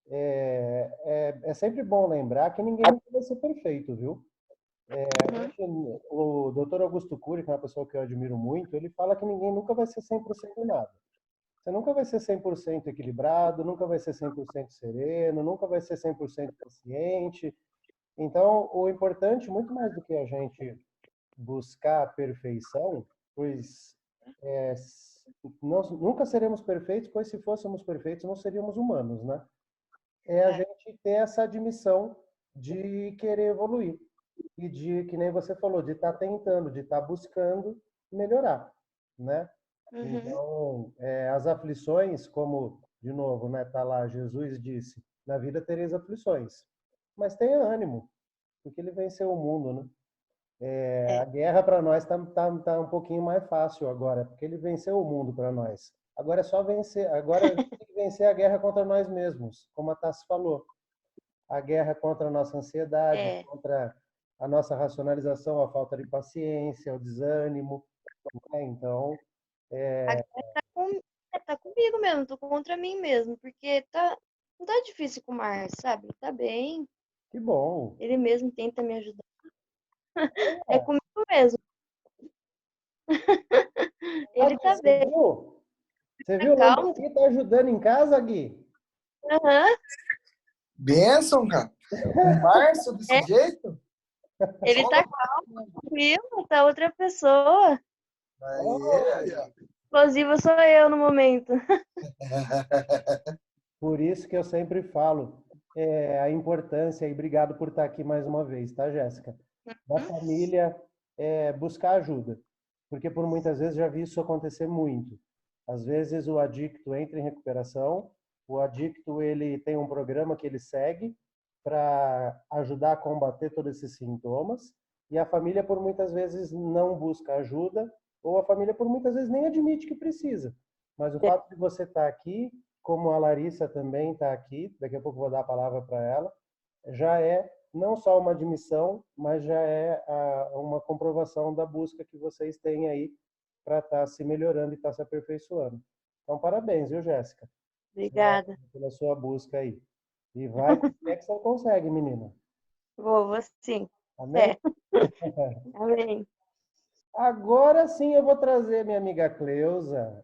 é sempre bom lembrar que ninguém nunca vai ser perfeito, viu? O Dr. Augusto Cury, que é uma pessoa que eu admiro muito, ele fala que ninguém nunca vai ser 100% em nada. Você nunca vai ser 100% equilibrado, nunca vai ser 100% sereno, nunca vai ser 100% paciente. Então, o importante, muito mais do que a gente buscar a perfeição, pois nós nunca seremos perfeitos, pois se fôssemos perfeitos, não seríamos humanos, né? É a gente ter essa admissão de querer evoluir e de, que nem você falou, de estar tentando, de estar buscando melhorar, né? Uhum. Então, as aflições, como, de novo, né, tá lá, Jesus disse, na vida tereis aflições, mas tenha ânimo, porque ele venceu o mundo, né? A É. guerra para nós tá um pouquinho mais fácil agora, porque ele venceu o mundo para nós. Agora é só vencer, agora a gente tem que vencer a guerra contra nós mesmos, como a Tassi falou. A guerra contra a nossa ansiedade, É. contra a nossa racionalização, a falta de paciência, o desânimo, né? Então, A guerra tá comigo mesmo, tô contra mim mesmo, porque não tá difícil com o Márcio, sabe? Tá bem, que bom. ele mesmo tenta me ajudar. É comigo mesmo. Ah, Ele Gui, tá você bem, viu? Você tá viu lá o calmo. Gui tá ajudando em casa, Gui? Aham. Benção, cara. O Márcio desse É, jeito? ele Só tá no... calmo, tranquilo, tá outra pessoa. Aí, aí, ó. Explosiva sou eu no momento. Por isso que eu sempre falo a importância, e obrigado por estar aqui mais uma vez, tá, Jéssica? Da família buscar ajuda. Porque por muitas vezes já vi isso acontecer muito. Às vezes o adicto entra em recuperação, o adicto ele tem um programa que ele segue para ajudar a combater todos esses sintomas, e a família por muitas vezes não busca ajuda, ou a família por muitas vezes nem admite que precisa. Mas o fato de você estar aqui, como a Larissa também está aqui, daqui a pouco eu vou dar a palavra para ela, já é não só uma admissão, mas já é uma comprovação da busca que vocês têm aí para estar se melhorando e estar se aperfeiçoando. Então, parabéns, viu, Jéssica? Obrigada. Pela sua busca aí. E vai que é que você consegue, menina. Vou sim. Amém? Amém. Agora sim eu vou trazer minha amiga Cleusa,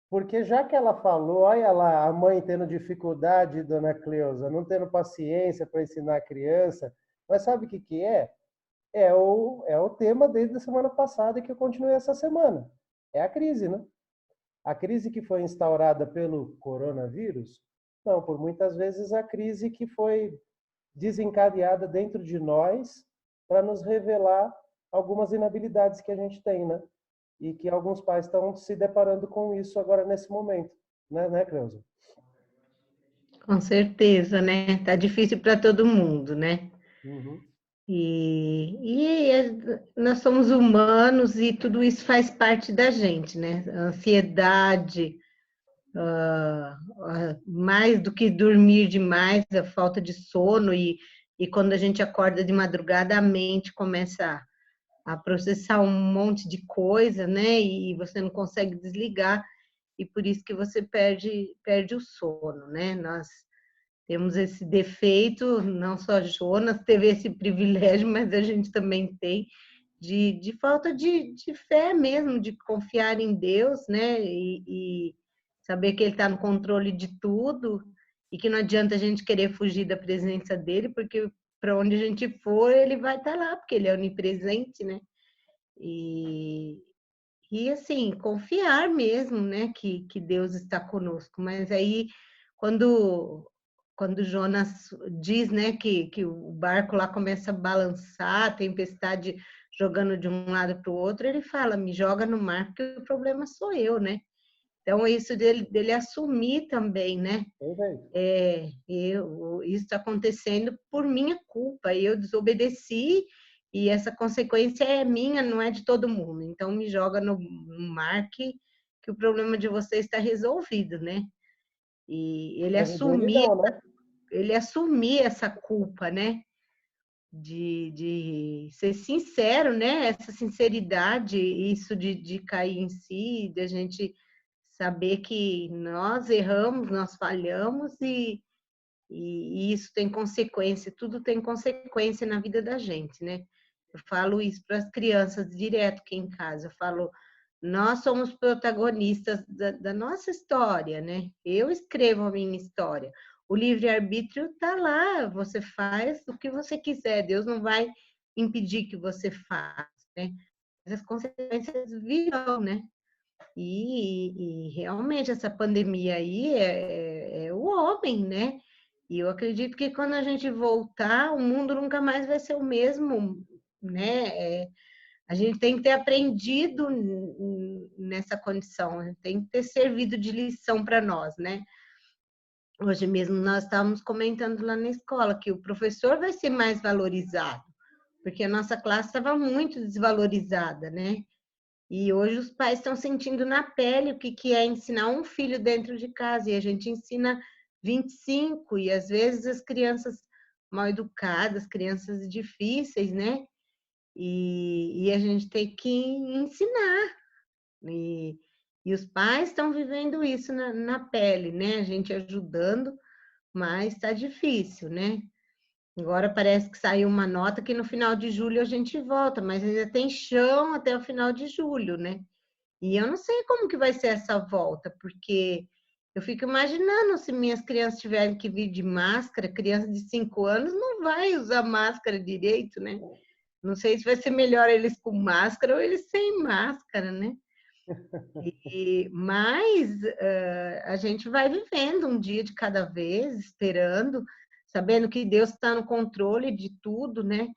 porque já que ela falou, olha lá, a mãe tendo dificuldade, dona Cleusa, não tendo paciência para ensinar a criança, mas sabe o que que é? É o tema desde a semana passada e que eu continuei essa semana. É a crise, né? A crise que foi instaurada pelo coronavírus? Não, por muitas vezes a crise que foi desencadeada dentro de nós para nos revelar algumas inabilidades que a gente tem, né? E que alguns pais estão se deparando com isso agora nesse momento, né, Cleusa? Com certeza, né? Tá difícil para todo mundo, né? Uhum. Nós somos humanos e tudo isso faz parte da gente, né? A ansiedade, mais do que dormir demais, a falta de sono e quando a gente acorda de madrugada, a mente começa a processar um monte de coisa, né? E você não consegue desligar e por isso que você perde o sono, né? Nós temos esse defeito, não só Jonas teve esse privilégio, mas a gente também tem de falta de fé mesmo, de confiar em Deus, né? E saber que Ele está no controle de tudo e que não adianta a gente querer fugir da presença dele, porque para onde a gente for, Ele vai estar lá, porque Ele é onipresente, né? E, e assim, confiar mesmo, né? Que Deus está conosco. Mas aí, quando Jonas diz, né, que o barco lá começa a balançar, a tempestade jogando de um lado para o outro, ele fala, me joga no mar, porque o problema sou eu, né? Então, isso dele assumir também, né? Isso está acontecendo por minha culpa, eu desobedeci e essa consequência é minha, não é de todo mundo. Então, me joga no mar que o problema de você está resolvido, né? E ele assumir essa culpa, né? De ser sincero, né? Essa sinceridade, isso de cair em si, de a gente saber que nós erramos, nós falhamos e isso tem consequência, tudo tem consequência na vida da gente, né? Eu falo isso para as crianças direto aqui em casa, eu falo, nós somos protagonistas da nossa história, né? Eu escrevo a minha história. O livre-arbítrio está lá, você faz o que você quiser, Deus não vai impedir que você faça, né? As consequências virão, né? E realmente essa pandemia aí é o homem, né? E eu acredito que quando a gente voltar, o mundo nunca mais vai ser o mesmo, né? A gente tem que ter aprendido nessa condição, tem que ter servido de lição para nós, né? Hoje mesmo nós estávamos comentando lá na escola que o professor vai ser mais valorizado, porque a nossa classe estava muito desvalorizada, né? E hoje os pais estão sentindo na pele o que é ensinar um filho dentro de casa, e a gente ensina 25, e às vezes as crianças mal educadas, crianças difíceis, né? E a gente tem que ensinar. E os pais estão vivendo isso na pele, né? A gente ajudando, mas está difícil, né? Agora parece que saiu uma nota que no final de julho a gente volta, mas ainda tem chão até o final de julho, né? E eu não sei como que vai ser essa volta, porque eu fico imaginando se minhas crianças tiverem que vir de máscara, criança de 5 anos não vai usar máscara direito, né? Não sei se vai ser melhor eles com máscara ou eles sem máscara, né? Mas a gente vai vivendo um dia de cada vez, esperando, sabendo que Deus está no controle de tudo, né?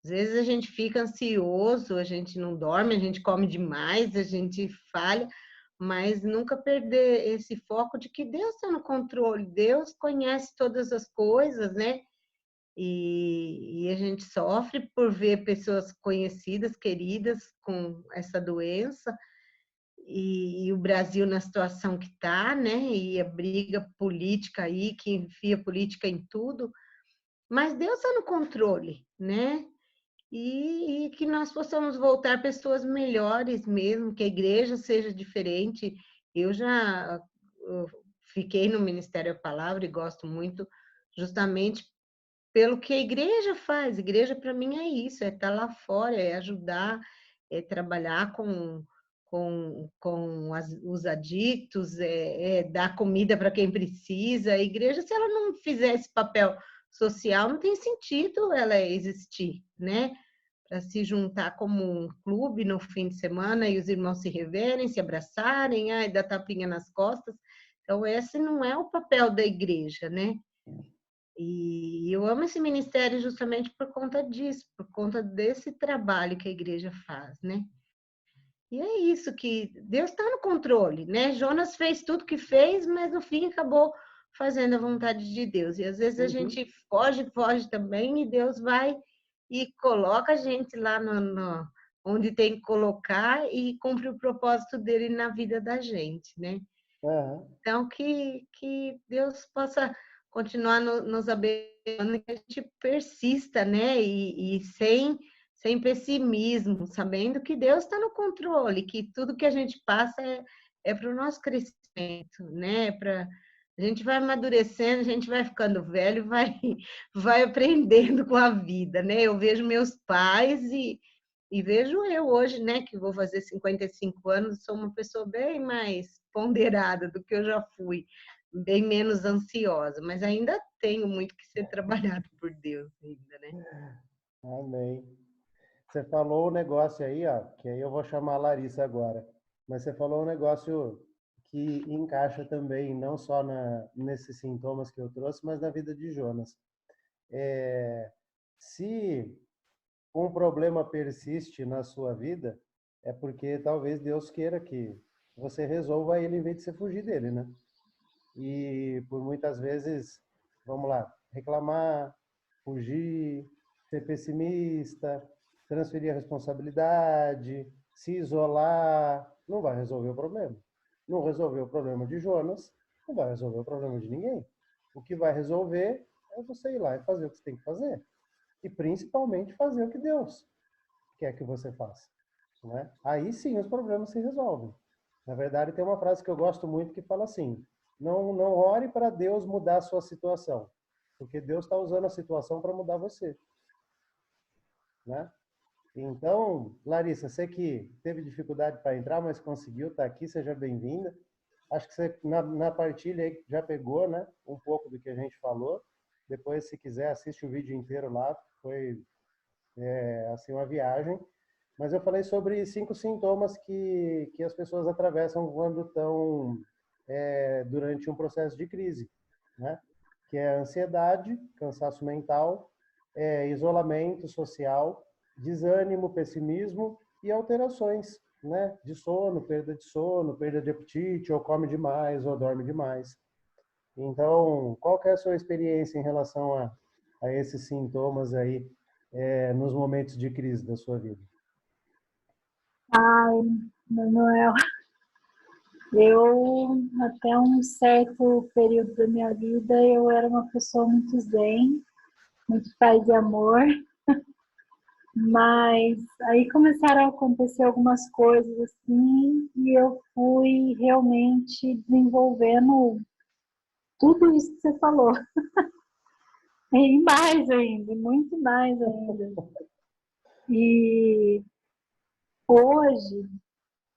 Às vezes a gente fica ansioso, a gente não dorme, a gente come demais, a gente falha, mas nunca perder esse foco de que Deus está no controle, Deus conhece todas as coisas, né? E a gente sofre por ver pessoas conhecidas, queridas com essa doença, e o Brasil na situação que está, né? E a briga política aí, que enfia política em tudo, mas Deus está no controle, né? e que nós possamos voltar pessoas melhores mesmo, que a igreja seja diferente. Eu já fiquei no Ministério da Palavra e gosto muito justamente pelo que a igreja faz. A igreja, para mim, é isso, é estar lá fora, é ajudar, é trabalhar com os adictos, é dar comida para quem precisa. A igreja, se ela não fizer esse papel social, não tem sentido ela existir, né? Para se juntar como um clube no fim de semana e os irmãos se reverem, se abraçarem, ai, dar tapinha nas costas. Então, esse não é o papel da igreja, né? E eu amo esse ministério justamente por conta disso, por conta desse trabalho que a igreja faz, né? E é isso, que Deus está no controle, né? Jonas fez tudo que fez, mas no fim acabou fazendo a vontade de Deus. E às vezes a gente foge também, e Deus vai e coloca a gente lá onde tem que colocar e cumpre o propósito dele na vida da gente, né? Então, que Deus possa continuar nos abençoando, que a gente persista, né? E sem pessimismo, sabendo que Deus está no controle, que tudo que a gente passa é para o nosso crescimento, né? A gente vai amadurecendo, a gente vai ficando velho, vai aprendendo com a vida, né? Eu vejo meus pais e vejo eu hoje, né, que vou fazer 55 anos, sou uma pessoa bem mais ponderada do que eu já fui, bem menos ansiosa, mas ainda tenho muito que ser trabalhado por Deus ainda, né? Amém. Você falou um negócio aí, ó, que aí eu vou chamar a Larissa agora, mas você falou um negócio que encaixa também, não só nesses sintomas que eu trouxe, mas na vida de Jonas. Se um problema persiste na sua vida, é porque talvez Deus queira que você resolva ele em vez de você fugir dele, né? E por muitas vezes, vamos lá, reclamar, fugir, ser pessimista, transferir a responsabilidade, se isolar, não vai resolver o problema. Não resolveu o problema de Jonas, não vai resolver o problema de ninguém. O que vai resolver é você ir lá e fazer o que você tem que fazer. E principalmente fazer o que Deus quer que você faça, né? Aí sim os problemas se resolvem. Na verdade, tem uma frase que eu gosto muito que fala assim: não ore para Deus mudar a sua situação, porque Deus está usando a situação para mudar você, né? Então, Larissa, você que teve dificuldade para entrar, mas conseguiu estar aqui, seja bem-vinda. Acho que você, na partilha aí, já pegou, né, um pouco do que a gente falou. Depois, se quiser, assiste o vídeo inteiro lá. Foi, assim, uma viagem. Mas eu falei sobre 5 sintomas que as pessoas atravessam quando estão durante um processo de crise, né? Que é ansiedade, cansaço mental, isolamento social, desânimo, pessimismo e alterações, né? De sono, perda de apetite, ou come demais, ou dorme demais. Então, qual que é a sua experiência em relação a esses sintomas aí nos momentos de crise da sua vida? Ai, Manuel, eu até um certo período da minha vida eu era uma pessoa muito zen, muito paz e amor, mas aí começaram a acontecer algumas coisas assim e eu fui realmente desenvolvendo tudo isso que você falou. E mais ainda, muito mais ainda. E hoje,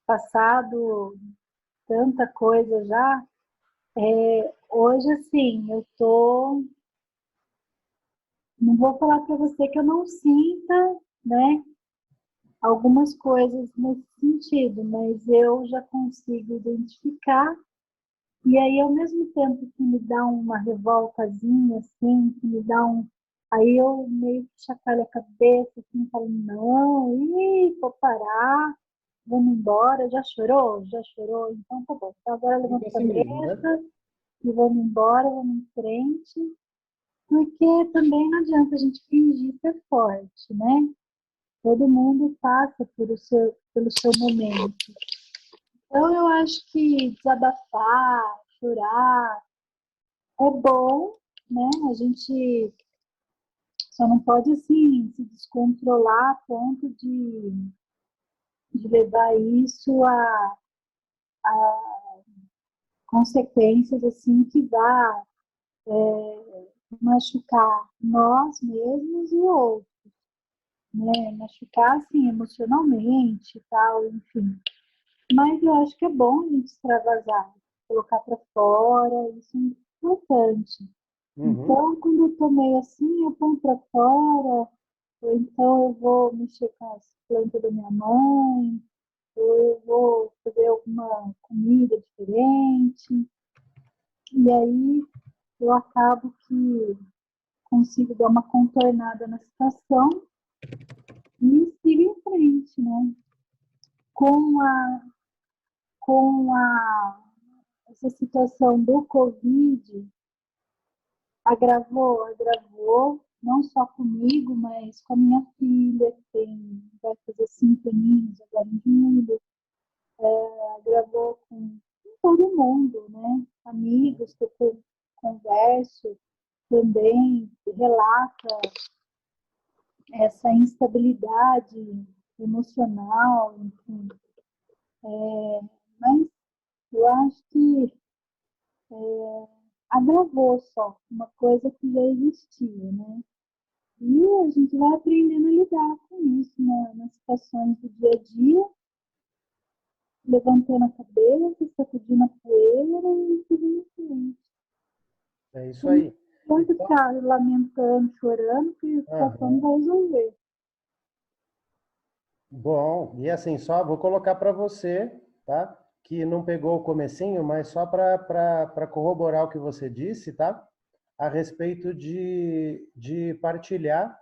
passado tanta coisa já, hoje assim, eu tô, não vou falar para você que eu não sinta, né, algumas coisas nesse sentido, mas eu já consigo identificar. E aí, ao mesmo tempo que me dá uma revoltazinha, assim, que me dá um... Aí eu meio que chacoalho a cabeça, assim, falo, não, vou parar, vamos embora. Já chorou? Já chorou? Então tá bom. Então agora levanta a cabeça e vamos embora, vamos em frente. Porque também não adianta a gente fingir ser forte, né? Todo mundo passa pelo seu momento. Então, eu acho que desabafar, chorar, é bom, né? A gente só não pode, assim, se descontrolar a ponto de levar isso a consequências, assim, que vá machucar nós mesmos e o outro, né? Machucar, assim, emocionalmente e tal, enfim. Mas eu acho que é bom a gente extravasar, colocar para fora, isso é importante. Uhum. Então, quando eu tô meio assim, eu ponho para fora, ou então eu vou mexer com as plantas da minha mãe, ou eu vou fazer alguma comida diferente, e aí eu acabo que consigo dar uma contornada na situação e sigo em frente, né? Com a, com essa situação do Covid, agravou, não só comigo, mas com a minha filha, que vai fazer 5 aninhos agora em julho, agravou com todo mundo, né? Amigos que eu converso também, relata essa instabilidade emocional, enfim. Mas eu acho que agravou só uma coisa que já existia, né? E a gente vai aprendendo a lidar com isso nas situações do dia a dia, levantando a cabeça, sacudindo a poeira e seguindo em frente. É isso Não aí. pode ficar lamentando, chorando, que a situação não Aham. vai resolver. Bom, e assim, só vou colocar para você, tá? Que não pegou o comecinho, mas só para corroborar o que você disse, tá? A respeito de partilhar.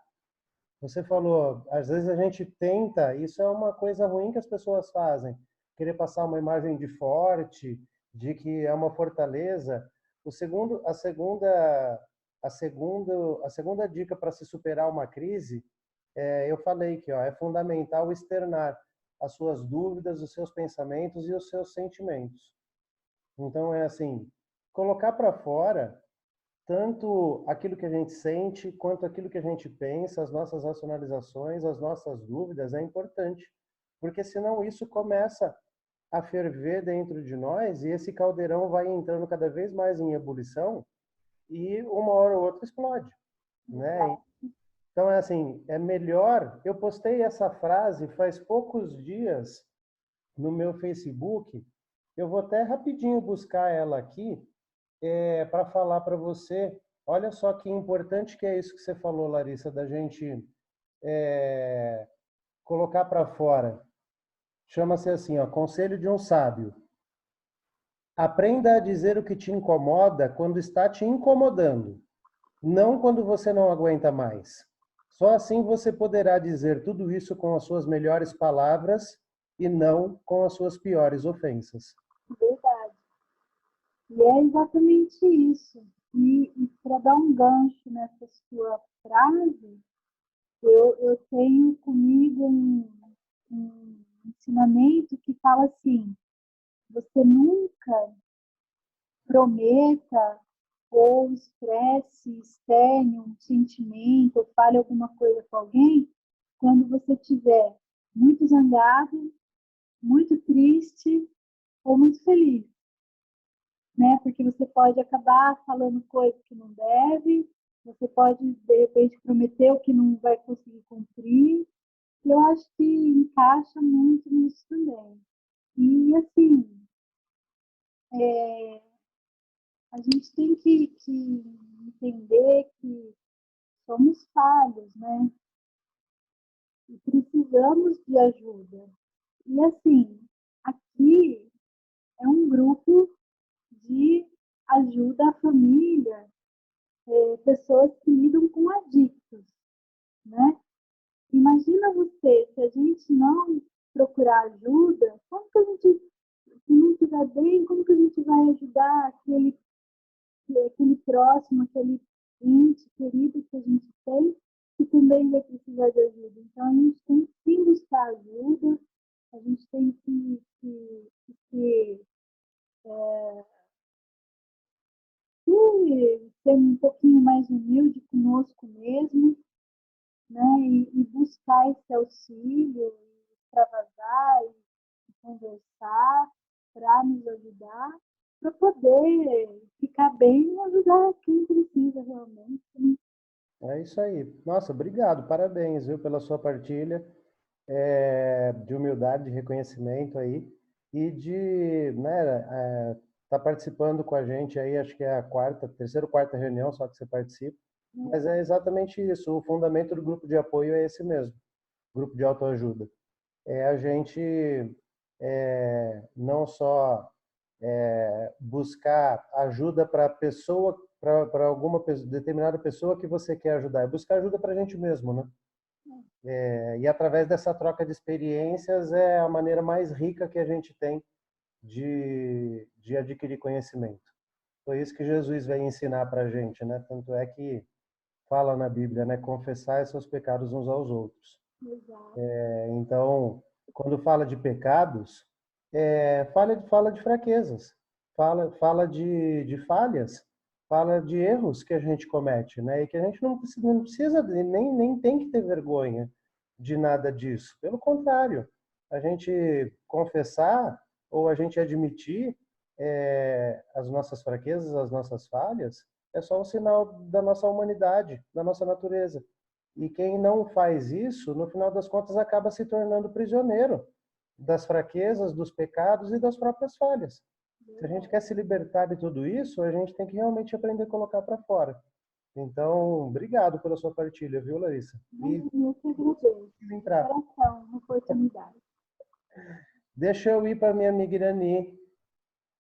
Você falou, às vezes a gente tenta, isso é uma coisa ruim que as pessoas fazem, querer passar uma imagem de forte, de que é uma fortaleza. O segundo, a segunda dica para se superar uma crise, eu falei que ó, é fundamental externar as suas dúvidas, os seus pensamentos e os seus sentimentos. Então é assim, colocar para fora tanto aquilo que a gente sente quanto aquilo que a gente pensa, as nossas racionalizações, as nossas dúvidas, é importante, porque senão isso começa a ferver dentro de nós e esse caldeirão vai entrando cada vez mais em ebulição e uma hora ou outra explode, né? Então é assim, é melhor. Eu postei essa frase faz poucos dias no meu Facebook. Eu vou até rapidinho buscar ela aqui para falar para você. Olha só que importante que é isso que você falou, Larissa, da gente colocar para fora. Chama-se assim, ó, Conselho de um Sábio. Aprenda a dizer o que te incomoda quando está te incomodando, não quando você não aguenta mais. Só assim você poderá dizer tudo isso com as suas melhores palavras e não com as suas piores ofensas. Verdade. E é exatamente isso. E para dar um gancho nessa sua frase, eu tenho comigo um ensinamento que fala assim: você nunca prometa ou expresse, externe um sentimento ou fale alguma coisa com alguém quando você estiver muito zangado, muito triste ou muito feliz, né? Porque você pode acabar falando coisas que não deve, você pode, de repente, prometer o que não vai conseguir cumprir. E eu acho que encaixa muito nisso também. E, assim, a gente tem que entender que somos falhos, né? E precisamos de ajuda. E, assim, aqui é um grupo de ajuda à família, pessoas que lidam com adictos, né? Imagina você, se a gente não procurar ajuda, como que a gente, se não estiver bem, como que a gente vai ajudar aquele próximo, aquele ente querido que a gente tem, que também vai precisar de ajuda? Então, a gente tem que sim buscar ajuda, a gente tem que ser um pouquinho mais humilde conosco mesmo, né? E buscar esse auxílio, extravasar e conversar para nos ajudar, para poder ficar bem e ajudar quem precisa realmente, né? É isso aí. Nossa, obrigado, parabéns, viu, pela sua partilha de humildade, de reconhecimento aí e de, né, tá participando com a gente aí, acho que é a terceira ou quarta reunião só que você participa, mas é exatamente isso, o fundamento do grupo de apoio é esse mesmo, grupo de autoajuda. É a gente não só buscar ajuda para pessoa, para alguma determinada pessoa que você quer ajudar, é buscar ajuda para a gente mesmo, né? E através dessa troca de experiências é a maneira mais rica que a gente tem de adquirir conhecimento. Foi isso que Jesus veio ensinar para a gente, né? Tanto é que fala na Bíblia, né? Confessar seus pecados uns aos outros. Exato. Então, quando fala de pecados, fala de fraquezas, fala de falhas, fala de erros que a gente comete, né? E que a gente não precisa nem tem que ter vergonha de nada disso. Pelo contrário, a gente confessar ou a gente admitir as nossas fraquezas, as nossas falhas, é só um sinal da nossa humanidade, da nossa natureza. E quem não faz isso, no final das contas, acaba se tornando prisioneiro das fraquezas, dos pecados e das próprias falhas. Se a gente quer se libertar de tudo isso, a gente tem que realmente aprender a colocar para fora. Então, obrigado pela sua partilha, viu, Larissa? E Eu que agradeço. entrar. Coração, uma oportunidade. Deixa eu ir para minha amiga Irani.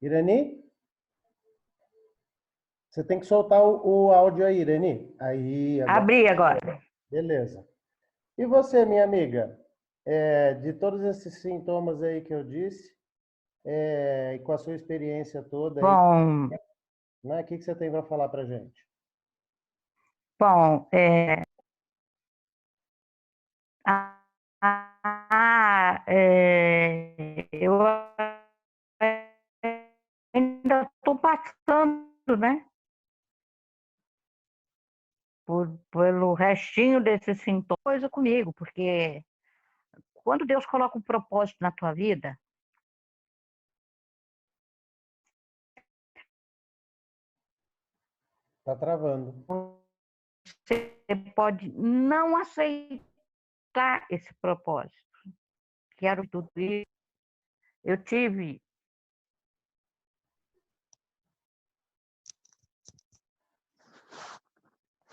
Irani? Você tem que soltar o áudio aí, Irani. Aí, agora. Abri agora. Beleza. E você, minha amiga? De todos esses sintomas aí que eu disse, e com a sua experiência toda aí, Bom, né, o que você tem para falar para gente? bom, eu ainda estou passando, né, pelo restinho desse sintoma, coisa comigo, porque quando Deus coloca um propósito na tua vida, Tá travando. você pode não aceitar esse propósito. Quero tudo isso. Eu tive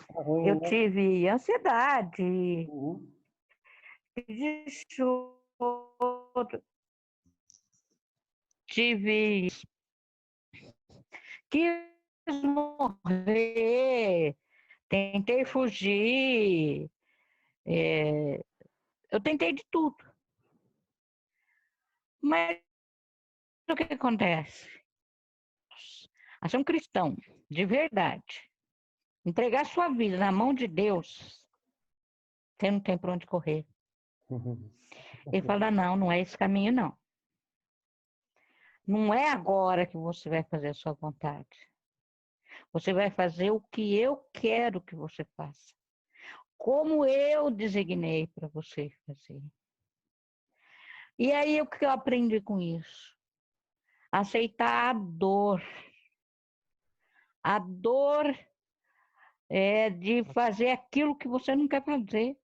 Tá ruim, Eu né? tive ansiedade, Uhum. de choro, tive quis morrer, tentei fugir, eu tentei de tudo. Mas o que acontece? A ser um cristão de verdade, entregar sua vida na mão de Deus, você não tem para onde correr. Ele fala, não, não é esse caminho, não. Não é agora que você vai fazer a sua vontade. Você vai fazer o que eu quero que você faça. Como eu designei para você fazer. E aí, o que eu aprendi com isso? Aceitar a dor. A dor é de fazer aquilo que você não quer fazer.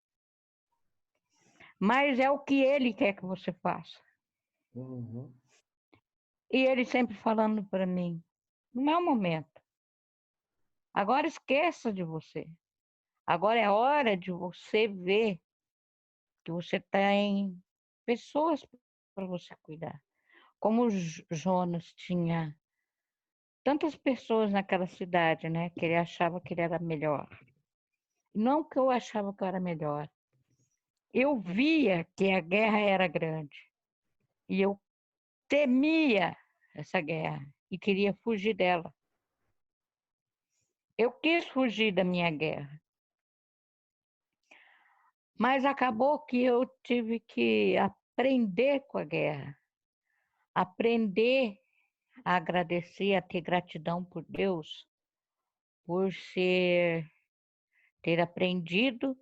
Mas é o que ele quer que você faça. Uhum. E ele sempre falando para mim, não é o momento. Agora esqueça de você. Agora é hora de você ver que você tem pessoas para você cuidar. Como Jonas tinha tantas pessoas naquela cidade, né, que ele achava que ele era melhor. Não que eu achava que eu era melhor. Eu via que a guerra era grande e eu temia essa guerra e queria fugir dela. Eu quis fugir da minha guerra. Mas acabou que eu tive que aprender com a guerra. Aprender a agradecer, a ter gratidão por Deus, por ter aprendido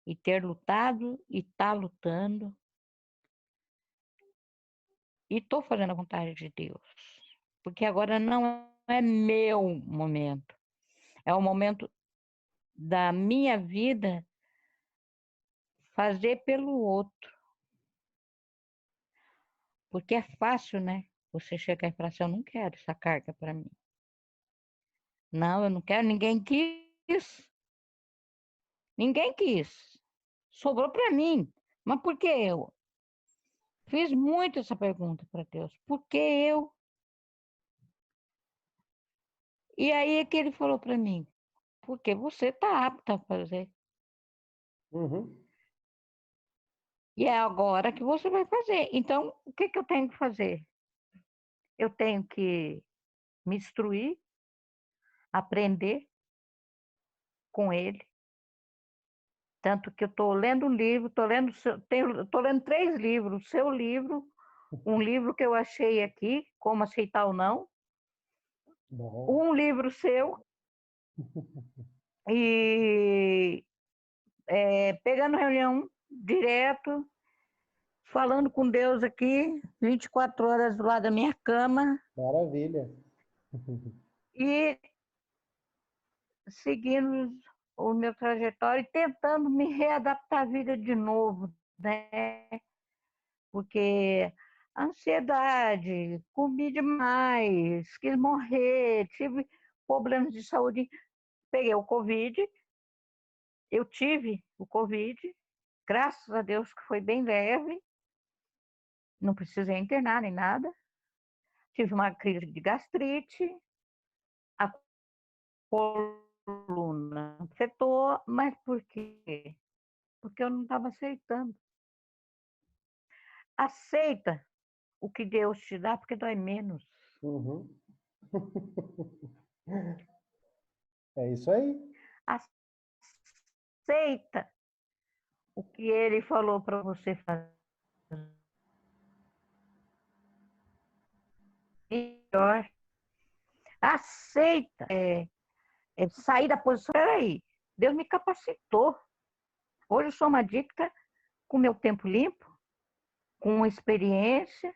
e ter lutado e tá lutando. E estou fazendo a vontade de Deus. Porque agora não é meu momento. É o momento da minha vida fazer pelo outro. Porque é fácil, né? Você chegar e falar assim, eu não quero essa carga para mim. Não, eu não quero, ninguém quis. Ninguém quis. Sobrou para mim. Mas por que eu? Fiz muito essa pergunta para Deus. Por que eu? E aí é que ele falou para mim, porque você está apta a fazer. Uhum. E é agora que você vai fazer. Então, o que eu tenho que fazer? Eu tenho que me instruir, aprender com ele. Tanto que eu estou lendo um livro, estou lendo 3 livros. O seu livro, um livro que eu achei aqui, Como Aceitar ou Não, Bom. um livro seu, e pegando reunião direto, falando com Deus aqui, 24 horas do lado da minha cama, Maravilha. e seguindo o meu trajetório e tentando me readaptar à vida de novo, né? Porque ansiedade, comi demais, quis morrer, tive problemas de saúde, peguei o Covid, eu tive o Covid, graças a Deus que foi bem leve, não precisei internar nem nada, tive uma crise de gastrite, a coluna afetou, mas por quê? Porque eu não estava aceitando. Aceita o que Deus te dá, porque dói menos. Uhum. É isso aí. Aceita o que Ele falou para você fazer. Melhor. Aceita sair da posição. Peraí, Deus me capacitou. Hoje eu sou uma dicta com meu tempo limpo, com experiência,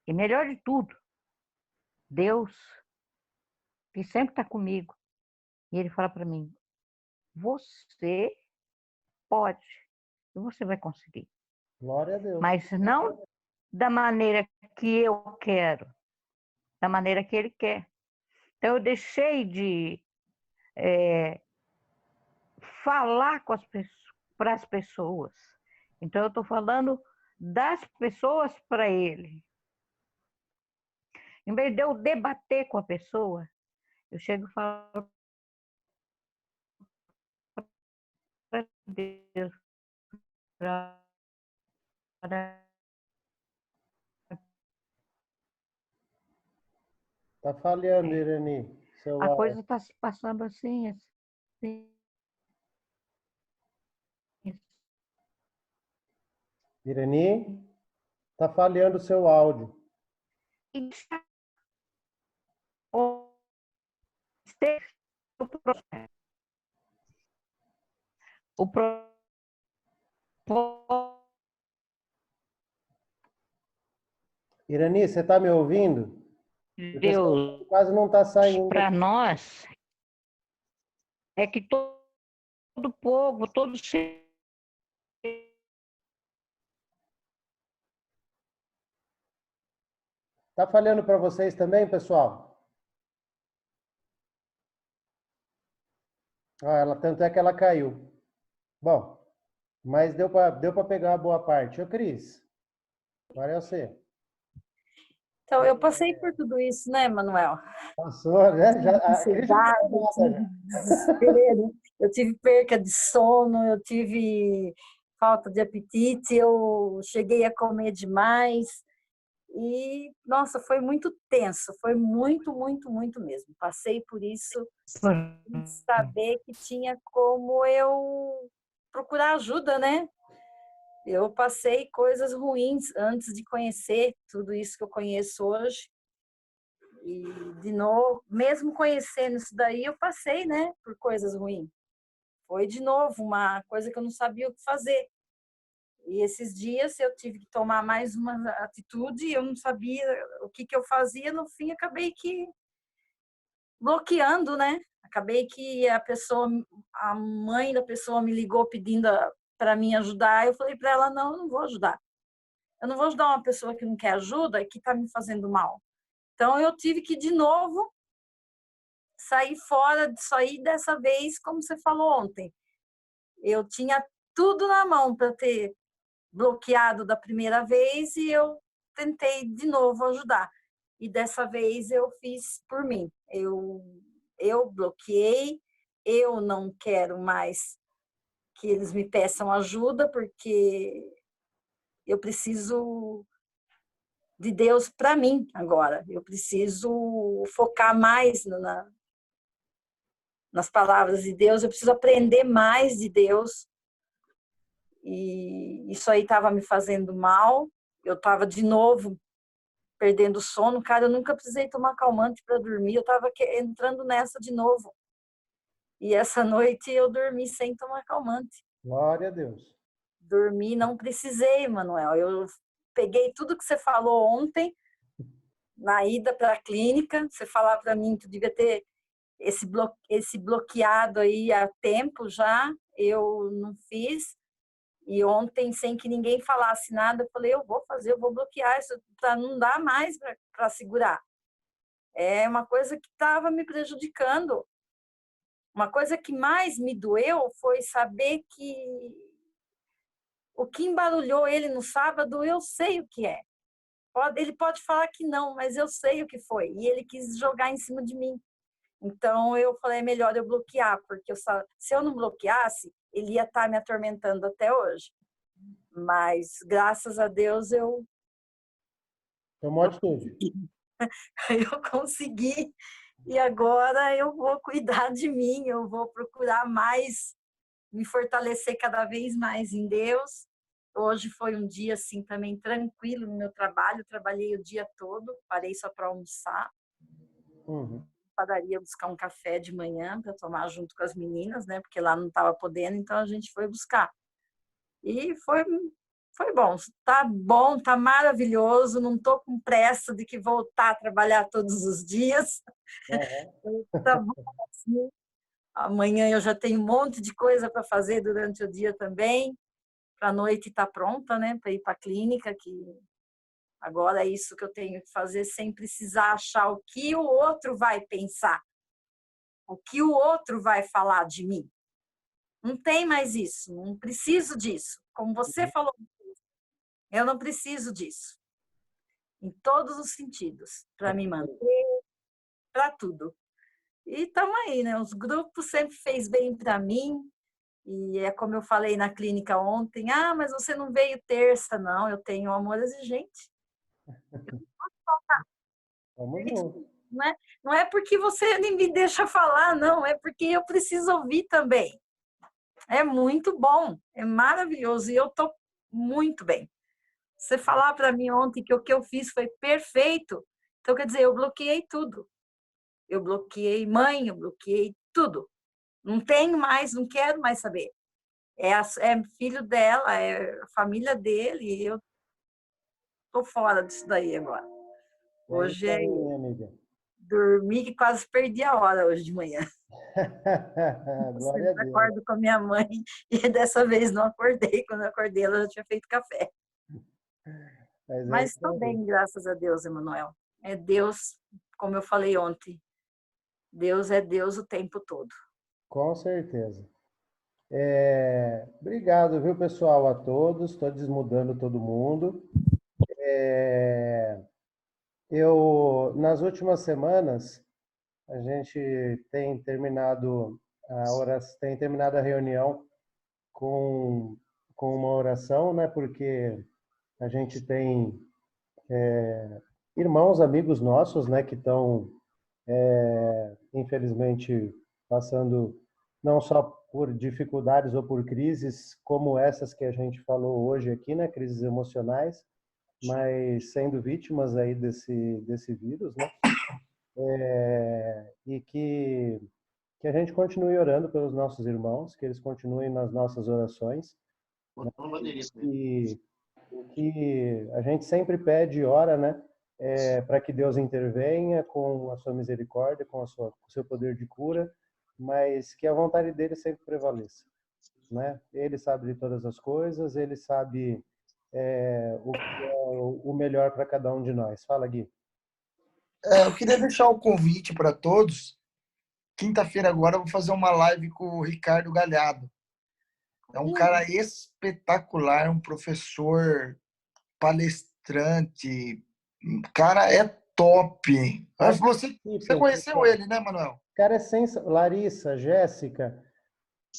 e melhor de tudo, Deus, que sempre está comigo. E Ele fala para mim, você pode, e você vai conseguir. Glória a Deus. Mas não da maneira que eu quero, da maneira que Ele quer. Então, eu deixei de falar para as pessoas. Então, eu estou falando das pessoas para Ele. Em vez de eu debater com a pessoa, eu chego e falo para Deus, Tá falhando, Irani. Seu a áudio. coisa está se passando assim, assim. Irani, tá falhando o seu áudio. E o processo. O Irani, você tá me ouvindo? Porque seu Deus áudio quase não tá saindo para aqui. nós é que todo povo, todo ser Tá falhando para vocês também, pessoal? Tanto é que ela caiu. Bom, mas deu para pegar uma boa parte. Ô, Cris, agora é você. Então, eu passei por tudo isso, né, Manuel? Passou, né? A Cris já tá Ansiedade, eu acostumada já. tive desespero, eu tive perca de sono, eu tive falta de apetite, eu cheguei a comer demais e, nossa, foi muito tenso, foi muito, muito, muito mesmo. Passei por isso sem saber que tinha como eu procurar ajuda, né? Eu passei coisas ruins antes de conhecer tudo isso que eu conheço hoje. E, de novo, mesmo conhecendo isso daí, eu passei, né, por coisas ruins. Foi de novo uma coisa que eu não sabia o que fazer. E esses dias eu tive que tomar mais uma atitude, eu não sabia o que eu fazia, no fim acabei que bloqueando, né? Acabei que a mãe da pessoa me ligou pedindo para mim ajudar, eu falei para ela, não, eu não vou ajudar. Eu não vou ajudar uma pessoa que não quer ajuda e que está me fazendo mal. Então eu tive que de novo sair fora disso aí, dessa vez, como você falou ontem. Eu tinha tudo na mão para ter bloqueado da primeira vez e eu tentei de novo ajudar. E dessa vez eu fiz por mim. Eu bloqueei, eu não quero mais que eles me peçam ajuda, porque eu preciso de Deus para mim agora. Eu preciso focar mais nas palavras de Deus, eu preciso aprender mais de Deus. E isso aí estava me fazendo mal. Eu estava de novo perdendo sono. Cara, eu nunca precisei tomar calmante para dormir. Eu estava entrando nessa de novo. E essa noite eu dormi sem tomar calmante. Glória a Deus. Dormi, não precisei, Manuel. Eu peguei tudo que você falou ontem, na ida para a clínica. Você falava para mim que tu devia ter esse bloqueado aí há tempo já. Eu não fiz. E ontem, sem que ninguém falasse nada, eu falei, eu vou bloquear isso para não dar mais para segurar. É uma coisa que estava me prejudicando. Uma coisa que mais me doeu foi saber que o que embarulhou ele no sábado, eu sei o que é. Ele pode falar que não, mas eu sei o que foi. E ele quis jogar em cima de mim. Então eu falei, é melhor eu bloquear, porque se eu não bloqueasse, ele ia estar me atormentando até hoje. Mas graças a Deus eu consegui. Eu consegui. E agora eu vou cuidar de mim, eu vou procurar mais me fortalecer cada vez mais em Deus. Hoje foi um dia assim também tranquilo no meu trabalho, trabalhei o dia todo, parei só para almoçar. Padaria buscar um café de manhã para tomar junto com as meninas, né? Porque lá não estava podendo, então a gente foi buscar. E foi bom, tá maravilhoso, não estou com pressa de que voltar a trabalhar todos os dias. Tá bom assim. Amanhã eu já tenho um monte de coisa para fazer durante o dia também, para a noite estar pronta, né, para ir para a clínica, que agora é isso que eu tenho que fazer sem precisar achar o que o outro vai pensar, o que o outro vai falar de mim. Não tem mais isso, não preciso disso. Como você falou, eu não preciso disso. Em todos os sentidos, para me manter, para tudo. E estamos aí, né? Os grupos sempre fez bem para mim. E é como eu falei na clínica ontem, mas você não veio terça, não. Eu tenho um amor exigente. Não é porque você nem me deixa falar, não. É porque eu preciso ouvir também. É muito bom, é maravilhoso. E eu estou muito bem. Você falar para mim ontem que o que eu fiz foi perfeito, então quer dizer, eu bloqueei tudo. Eu bloqueei mãe, eu bloqueei tudo. Não tenho mais, não quero mais saber. É filho dela, é a família dele, e eu tô fora disso daí agora. Hoje é dormir, que quase perdi a hora hoje de manhã. Glória a Deus. Acordo com a minha mãe e dessa vez não acordei. Quando eu acordei, ela já tinha feito café. Mas estou bem, graças a Deus, Emanuel. É Deus, como eu falei ontem. Deus é Deus o tempo todo. Com certeza. Obrigado, viu, pessoal, a todos. Estou desmudando todo mundo. Nas últimas semanas, a gente tem terminado a reunião com uma oração, né? Porque a gente tem irmãos, amigos nossos, né? Que estão, infelizmente, passando não só por dificuldades ou por crises como essas que a gente falou hoje aqui, né? Crises emocionais, mas sendo vítimas aí desse vírus, né? E que que a gente continue orando pelos nossos irmãos, que eles continuem nas nossas orações, né? E que a gente sempre pede e ora, né? Para que Deus intervenha com a sua misericórdia, com o seu poder de cura, mas que a vontade dele sempre prevaleça, né? Ele sabe de todas as coisas, ele sabe o que é o melhor para cada um de nós. Fala, Gui. Eu queria deixar o convite para todos. Quinta-feira agora eu vou fazer uma live com o Ricardo Galhardo. É um cara espetacular, um professor, palestrante. O cara é top. Acho que você conheceu ele, né, Manuel? Cara, é sensacional. Larissa, Jéssica,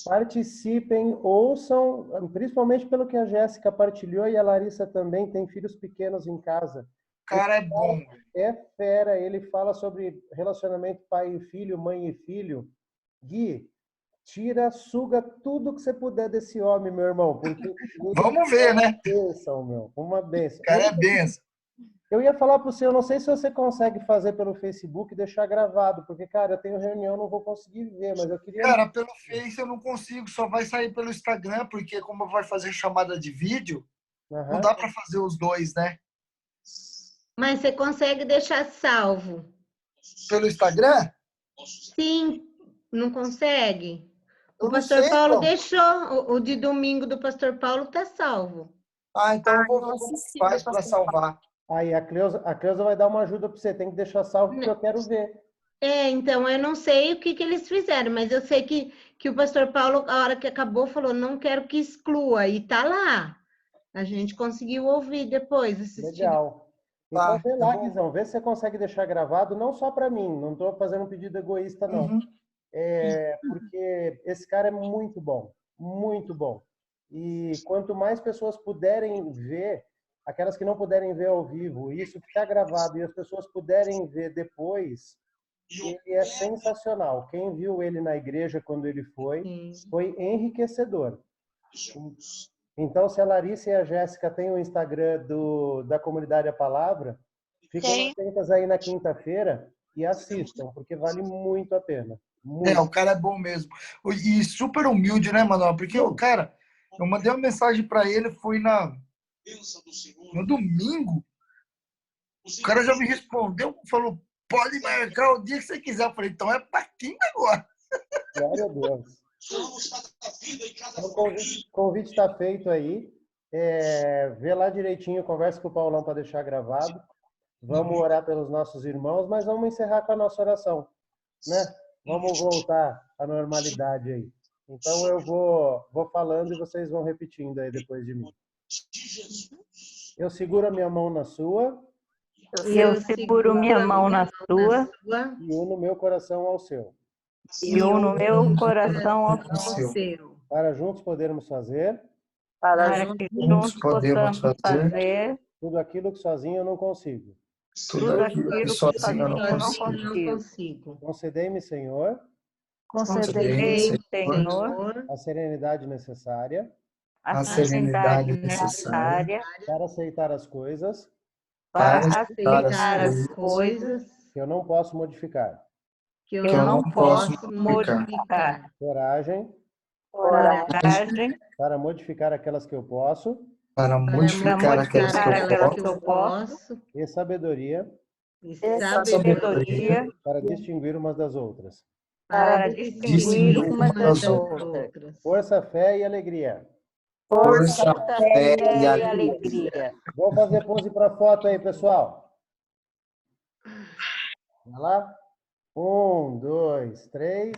participem, ouçam, principalmente pelo que a Jéssica partilhou e a Larissa também tem filhos pequenos em casa. O cara é bom. É fera, ele fala sobre relacionamento pai e filho, mãe e filho. Gui, suga tudo que você puder desse homem, meu irmão, porque vamos ver, né? Uma bênção, meu, uma bênção. O cara é benção. Eu ia falar para você, eu não sei se você consegue fazer pelo Facebook e deixar gravado, porque, cara, eu tenho reunião, não vou conseguir ver, mas eu queria... Cara, pelo Face eu não consigo, só vai sair pelo Instagram, porque como vai fazer chamada de vídeo, não dá para fazer os dois, né? Mas você consegue deixar salvo? Pelo Instagram? Sim, não consegue? O Eu pastor não sei, Paulo então. deixou, o de domingo do pastor Paulo está salvo. Então eu vou ver como faz para salvar. Aí a Cleusa vai dar uma ajuda para você, tem que deixar salvo porque eu quero ver. Então, eu não sei o que eles fizeram, mas eu sei que o pastor Paulo, a hora que acabou, falou, não quero que exclua, e tá lá. A gente conseguiu ouvir depois, assistir. Legal. Então, vê lá, Guizão, vê se você consegue deixar gravado, não só para mim, não estou fazendo um pedido egoísta, não. Porque esse cara é muito bom, muito bom. E quanto mais pessoas puderem ver, aquelas que não puderem ver ao vivo, isso ficar gravado e as pessoas puderem ver depois, ele é sensacional. Quem viu ele na igreja quando ele foi enriquecedor. Então, se a Larissa e a Jéssica têm o Instagram da Comunidade A Palavra, fiquem atentas aí na quinta-feira e assistam, porque vale muito a pena. Muito. O cara é bom mesmo. E super humilde, né, Manuel? Porque o cara, eu mandei uma mensagem para ele, foi no domingo. O cara já me respondeu, falou, pode marcar o dia que você quiser. Eu falei, então é para quem agora? Glória a Deus. Então, o convite está feito aí. Vê lá direitinho, conversa com o Paulão para deixar gravado. Vamos orar pelos nossos irmãos, mas vamos encerrar com a nossa oração, né? Vamos voltar à normalidade aí. Então eu vou falando e vocês vão repetindo aí depois de mim. Eu seguro a minha mão na sua. Eu seguro minha mão na sua. E uno meu coração ao seu. E uno meu coração ao seu. Para juntos podermos fazer. Para que juntos possamos fazer. Tudo aquilo que sozinho eu não consigo. Tudo aquilo que sozinho eu não consigo. Concedei-me, Senhor. Concedei-me, Senhor. A serenidade necessária. A serenidade necessária. Para aceitar as coisas. Para aceitar as coisas. Que eu não posso modificar. Que eu não posso modificar. Coragem. Para modificar aquelas que eu posso. Para modificar aquelas que eu posso. E sabedoria. Para distinguir umas das outras. Para distinguir umas das outras. Força, fé e alegria. Força, fé e alegria. Vamos fazer pose para foto aí, pessoal. Vai lá. 1, 2, 3.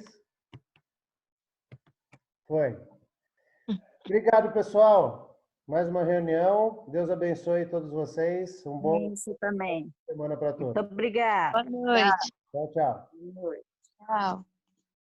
Foi. Obrigado, pessoal. Mais uma reunião. Deus abençoe todos vocês. Um bom também. semana para todos. Muito obrigada. Boa noite. Tchau, tchau. Tchau.